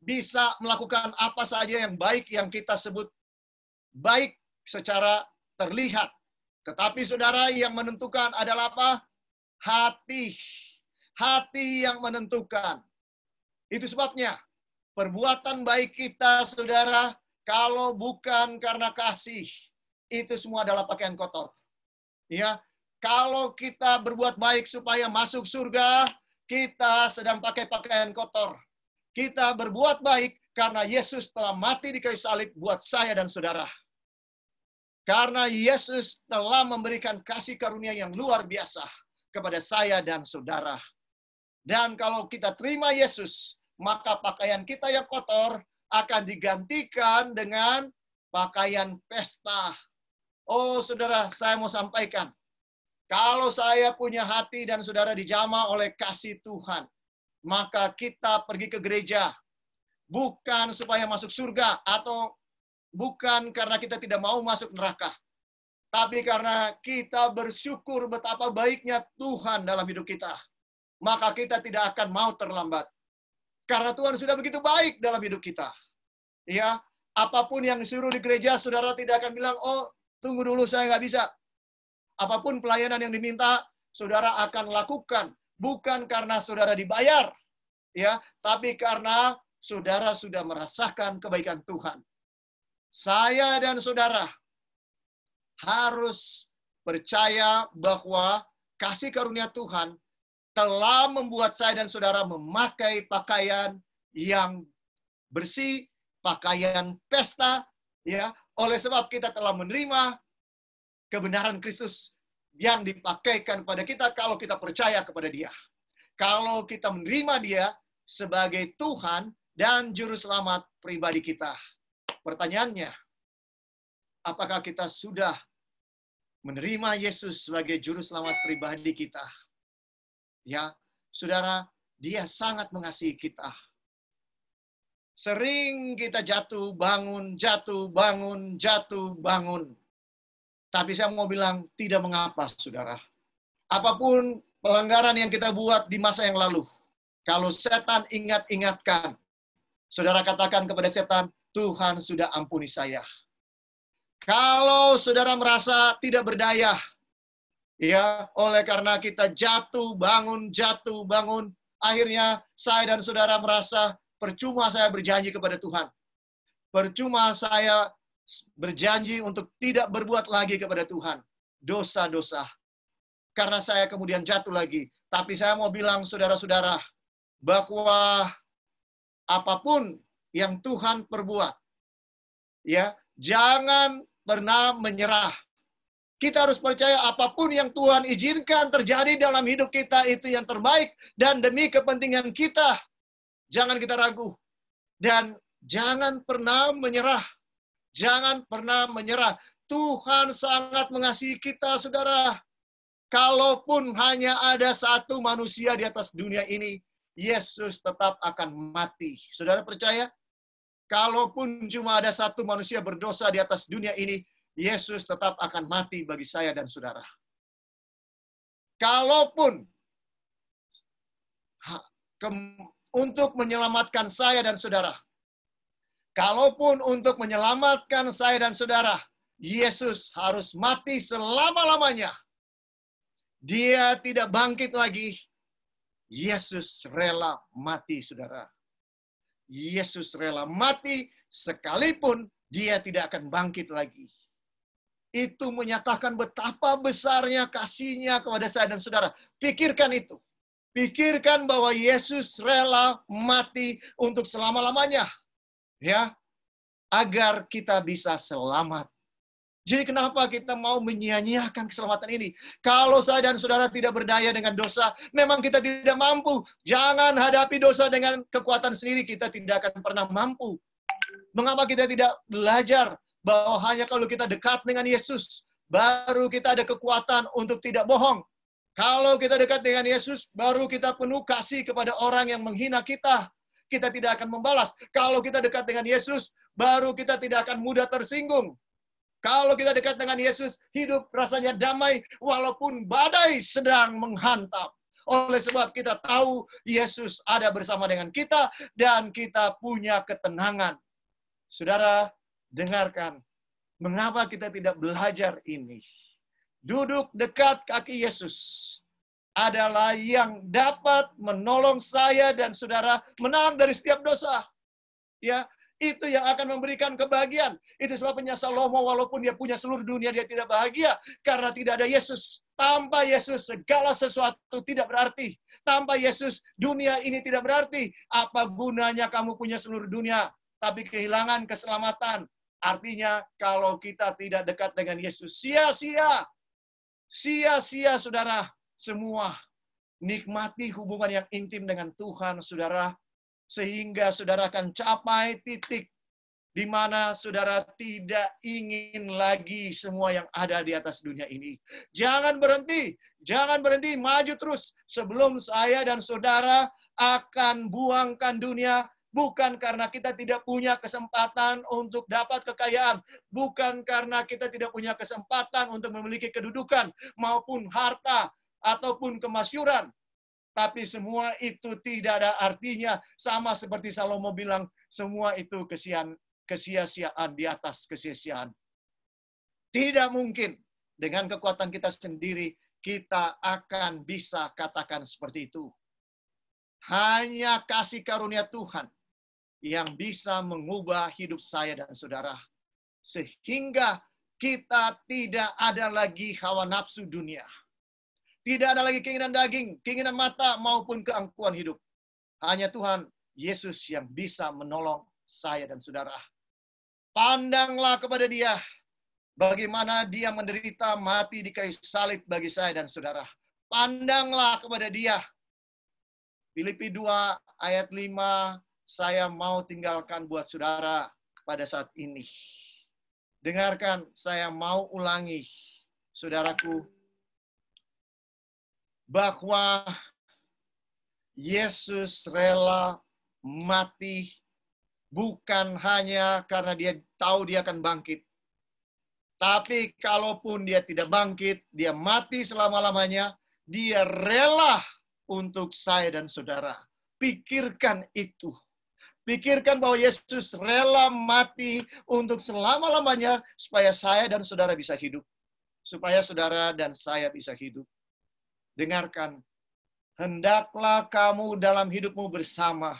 bisa melakukan apa saja yang baik yang kita sebut baik secara terlihat. Tetapi saudara, yang menentukan adalah apa? Hati. Hati yang menentukan. Itu sebabnya perbuatan baik kita, saudara, kalau bukan karena kasih, itu semua adalah pakaian kotor. Ya, kalau kita berbuat baik supaya masuk surga, kita sedang pakai pakaian kotor. Kita berbuat baik karena Yesus telah mati di kayu salib buat saya dan saudara. Karena Yesus telah memberikan kasih karunia yang luar biasa kepada saya dan saudara. Dan kalau kita terima Yesus, maka pakaian kita yang kotor akan digantikan dengan pakaian pesta. Oh saudara, saya mau sampaikan. Kalau saya punya hati dan saudara dijamah oleh kasih Tuhan, maka kita pergi ke gereja bukan supaya masuk surga atau bukan karena kita tidak mau masuk neraka, tapi karena kita bersyukur betapa baiknya Tuhan dalam hidup kita. Maka kita tidak akan mau terlambat. Karena Tuhan sudah begitu baik dalam hidup kita. Ya, apapun yang disuruh di gereja, saudara tidak akan bilang, oh tunggu dulu saya nggak bisa. Apapun pelayanan yang diminta, saudara akan lakukan. Bukan karena saudara dibayar, ya, tapi karena saudara sudah merasakan kebaikan Tuhan. Saya dan saudara harus percaya bahwa kasih karunia Tuhan telah membuat saya dan saudara memakai pakaian yang bersih, pakaian pesta, ya. Oleh sebab kita telah menerima kebenaran Kristus yang dipakaikan pada kita kalau kita percaya kepada Dia. Kalau kita menerima Dia sebagai Tuhan dan Juru Selamat pribadi kita. Pertanyaannya, apakah kita sudah menerima Yesus sebagai Juru Selamat pribadi kita? Ya, saudara, Dia sangat mengasihi kita. Sering kita jatuh, bangun, jatuh, bangun, jatuh, bangun. Tapi saya mau bilang, tidak mengapa, saudara. Apapun pelanggaran yang kita buat di masa yang lalu, kalau setan ingat-ingatkan, saudara katakan kepada setan, Tuhan sudah ampuni saya. Kalau saudara merasa tidak berdaya, Ya, oleh karena kita jatuh, bangun, akhirnya saya dan saudara merasa percuma saya berjanji kepada Tuhan. Percuma saya berjanji untuk tidak berbuat lagi kepada Tuhan. Dosa-dosa. Karena saya kemudian jatuh lagi. Tapi saya mau bilang saudara-saudara, bahwa apapun yang Tuhan perbuat, ya, jangan pernah menyerah. Kita harus percaya apapun yang Tuhan izinkan terjadi dalam hidup kita itu yang terbaik dan demi kepentingan kita. Jangan kita ragu dan jangan pernah menyerah. Jangan pernah menyerah. Tuhan sangat mengasihi kita, saudara. Kalaupun hanya ada satu manusia di atas dunia ini, Yesus tetap akan mati. Saudara percaya? Kalaupun cuma ada satu manusia berdosa di atas dunia ini, Yesus tetap akan mati bagi saya dan saudara. Kalaupun untuk menyelamatkan saya dan saudara, kalaupun untuk menyelamatkan saya dan saudara, Yesus harus mati selama-lamanya. Dia tidak bangkit lagi. Yesus rela mati, saudara. Yesus rela mati sekalipun dia tidak akan bangkit lagi. Itu menyatakan betapa besarnya kasih-Nya kepada saya dan saudara. Pikirkan itu. Pikirkan bahwa Yesus rela mati untuk selama-lamanya. Ya, agar kita bisa selamat. Jadi kenapa kita mau menyia-nyiakan keselamatan ini? Kalau saya dan saudara tidak berdaya dengan dosa, memang kita tidak mampu. Jangan hadapi dosa dengan kekuatan sendiri, kita tidak akan pernah mampu. Mengapa kita tidak belajar bahwa hanya kalau kita dekat dengan Yesus, baru kita ada kekuatan untuk tidak bohong. Kalau kita dekat dengan Yesus, baru kita penuh kasih kepada orang yang menghina kita. Kita tidak akan membalas. Kalau kita dekat dengan Yesus, baru kita tidak akan mudah tersinggung. Kalau kita dekat dengan Yesus, hidup rasanya damai walaupun badai sedang menghantam. Oleh sebab kita tahu Yesus ada bersama dengan kita dan kita punya ketenangan. Saudara, dengarkan, mengapa kita tidak belajar ini? Duduk dekat kaki Yesus adalah yang dapat menolong saya dan saudara menang dari setiap dosa. Ya, itu yang akan memberikan kebahagiaan. Itu sebabnya Salomo walaupun dia punya seluruh dunia, dia tidak bahagia karena tidak ada Yesus. Tanpa Yesus segala sesuatu tidak berarti. Tanpa Yesus dunia ini tidak berarti. Apa gunanya kamu punya seluruh dunia tapi kehilangan keselamatan? Artinya kalau kita tidak dekat dengan Yesus, sia-sia. Sia-sia, saudara, semua. Nikmati hubungan yang intim dengan Tuhan, saudara. Sehingga saudara akan capai titik di mana saudara tidak ingin lagi semua yang ada di atas dunia ini. Jangan berhenti, maju terus. Sebelum saya dan saudara akan buangkan dunia, bukan karena kita tidak punya kesempatan untuk dapat kekayaan, bukan karena kita tidak punya kesempatan untuk memiliki kedudukan, maupun harta, ataupun kemasyuran. Tapi semua itu tidak ada artinya, sama seperti Salomo bilang, semua itu kesia-siaan di atas kesia-siaan. Tidak mungkin dengan kekuatan kita sendiri, kita akan bisa katakan seperti itu. Hanya kasih karunia Tuhan yang bisa mengubah hidup saya dan saudara. Sehingga kita tidak ada lagi hawa nafsu dunia. Tidak ada lagi keinginan daging, keinginan mata, maupun keangkuhan hidup. Hanya Tuhan Yesus yang bisa menolong saya dan saudara. Pandanglah kepada Dia. Bagaimana Dia menderita mati di kayu salib bagi saya dan saudara. Pandanglah kepada Dia. Filipi 2 ayat 5, saya mau tinggalkan buat saudara pada saat ini. Dengarkan, saya mau ulangi, saudaraku, bahwa Yesus rela mati bukan hanya karena Dia tahu Dia akan bangkit. Tapi kalaupun Dia tidak bangkit, Dia mati selama-lamanya, Dia rela untuk saya dan saudara. Pikirkan itu. Pikirkan bahwa Yesus rela mati untuk selama-lamanya supaya saya dan saudara bisa hidup. supaya saudara dan saya bisa hidup. Dengarkan, hendaklah kamu dalam hidupmu bersama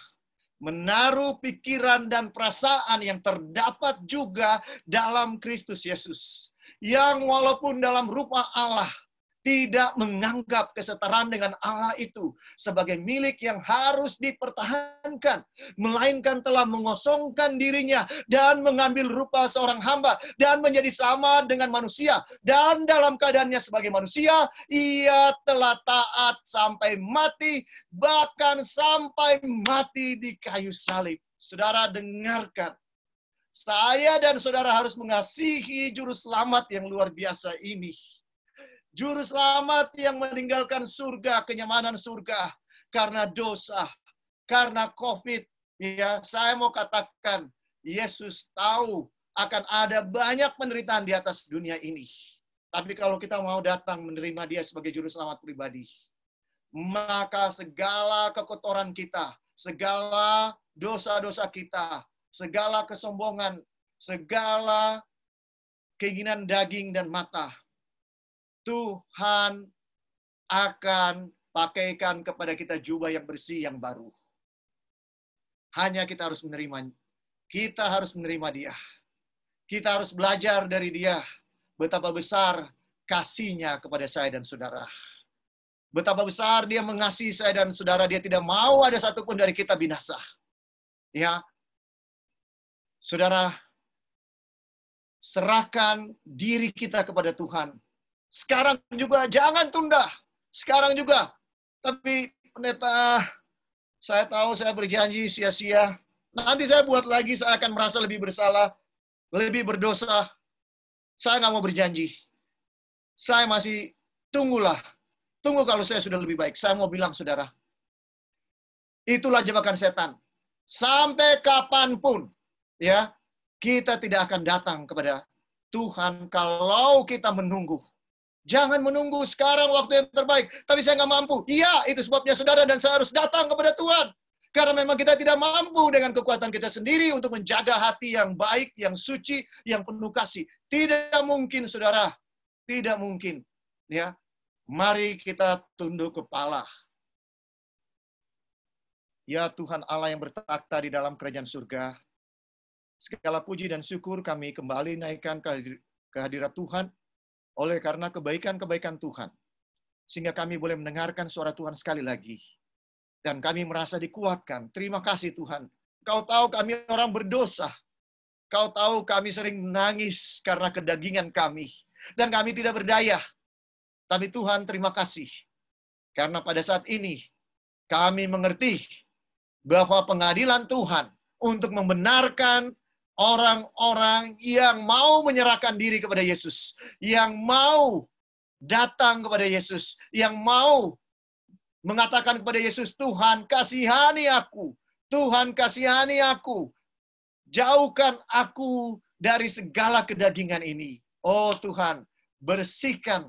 menaruh pikiran dan perasaan yang terdapat juga dalam Kristus Yesus, yang walaupun dalam rupa Allah, tidak menganggap kesetaraan dengan Allah itu sebagai milik yang harus dipertahankan, melainkan telah mengosongkan dirinya dan mengambil rupa seorang hamba dan menjadi sama dengan manusia. Dan dalam keadaannya sebagai manusia, ia telah taat sampai mati, bahkan sampai mati di kayu salib. Saudara dengarkan, saya dan saudara harus mengasihi juru selamat yang luar biasa ini. Juru selamat yang meninggalkan surga, kenyamanan surga, karena dosa, karena COVID. Ya, saya mau katakan, Yesus tahu akan ada banyak penderitaan di atas dunia ini. Tapi kalau kita mau datang menerima dia sebagai juru selamat pribadi, maka segala kekotoran kita, segala dosa-dosa kita, segala kesombongan, segala keinginan daging dan mata, Tuhan akan pakaikan kepada kita jubah yang bersih, yang baru. Hanya kita harus menerima. Kita harus menerima dia. Kita harus belajar dari dia. Betapa besar kasih-Nya kepada saya dan saudara. Betapa besar dia mengasihi saya dan saudara. Dia tidak mau ada satupun dari kita binasa. Ya, saudara, serahkan diri kita kepada Tuhan. Sekarang juga, jangan tunda. Sekarang juga. Tapi pendeta, saya tahu saya berjanji sia-sia. Nanti saya buat lagi, saya akan merasa lebih bersalah, lebih berdosa. Saya nggak mau berjanji. Saya masih tunggulah. Tunggu kalau saya sudah lebih baik. Saya mau bilang, saudara, itulah jebakan setan. Sampai kapanpun, ya, kita tidak akan datang kepada Tuhan kalau kita menunggu. Jangan menunggu sekarang waktu yang terbaik. Tapi saya nggak mampu. Iya, itu sebabnya saudara dan saya harus datang kepada Tuhan. Karena memang kita tidak mampu dengan kekuatan kita sendiri untuk menjaga hati yang baik, yang suci, yang penuh kasih. Tidak mungkin, saudara. Tidak mungkin. Ya, mari kita tunduk kepala. Ya Tuhan Allah yang bertakhta di dalam kerajaan surga. Segala puji dan syukur kami kembali naikkan ke hadirat Tuhan. Oleh karena kebaikan-kebaikan Tuhan. Sehingga kami boleh mendengarkan suara Tuhan sekali lagi. Dan kami merasa dikuatkan. Terima kasih Tuhan. Kau tahu kami orang berdosa. Kau tahu kami sering menangis karena kedagingan kami. Dan kami tidak berdaya. Tapi Tuhan terima kasih. Karena pada saat ini kami mengerti bahwa pengadilan Tuhan untuk membenarkan orang-orang yang mau menyerahkan diri kepada Yesus, yang mau datang kepada Yesus, yang mau mengatakan kepada Yesus, Tuhan kasihani aku, Tuhan kasihani aku, jauhkan aku dari segala kedagingan ini. Oh Tuhan, bersihkan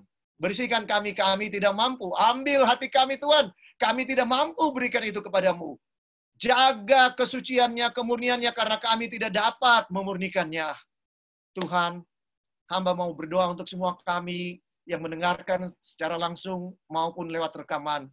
kami tidak mampu, ambil hati kami Tuhan, kami tidak mampu berikan itu kepadamu. Jaga kesuciannya, kemurniannya, karena kami tidak dapat memurnikannya. Tuhan, hamba mau berdoa untuk semua kami yang mendengarkan secara langsung maupun lewat rekaman.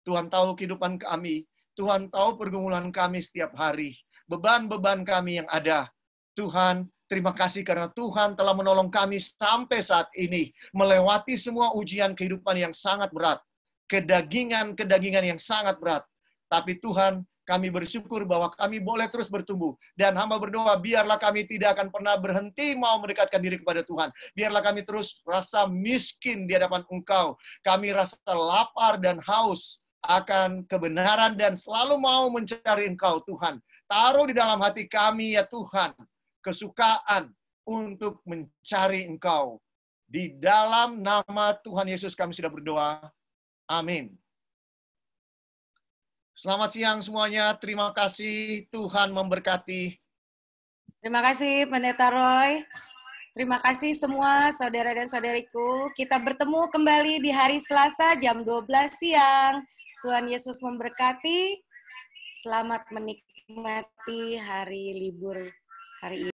Tuhan tahu kehidupan kami. Tuhan tahu pergumulan kami setiap hari. Beban-beban kami yang ada. Tuhan, terima kasih karena Tuhan telah menolong kami sampai saat ini. Melewati semua ujian kehidupan yang sangat berat. Kedagingan-kedagingan yang sangat berat. Tapi Tuhan, kami bersyukur bahwa kami boleh terus bertumbuh. Dan hamba berdoa, biarlah kami tidak akan pernah berhenti mau mendekatkan diri kepada Tuhan. Biarlah kami terus rasa miskin di hadapan Engkau. Kami rasa lapar dan haus akan kebenaran dan selalu mau mencari Engkau, Tuhan. Taruh di dalam hati kami, ya Tuhan, kesukaan untuk mencari Engkau. Di dalam nama Tuhan Yesus kami sudah berdoa. Amin. Selamat siang semuanya. Terima kasih. Tuhan memberkati. Terima kasih Pendeta Roy. Terima kasih semua saudara dan saudariku. Kita bertemu kembali di hari Selasa jam 12 siang. Tuhan Yesus memberkati. Selamat menikmati hari libur hari ini.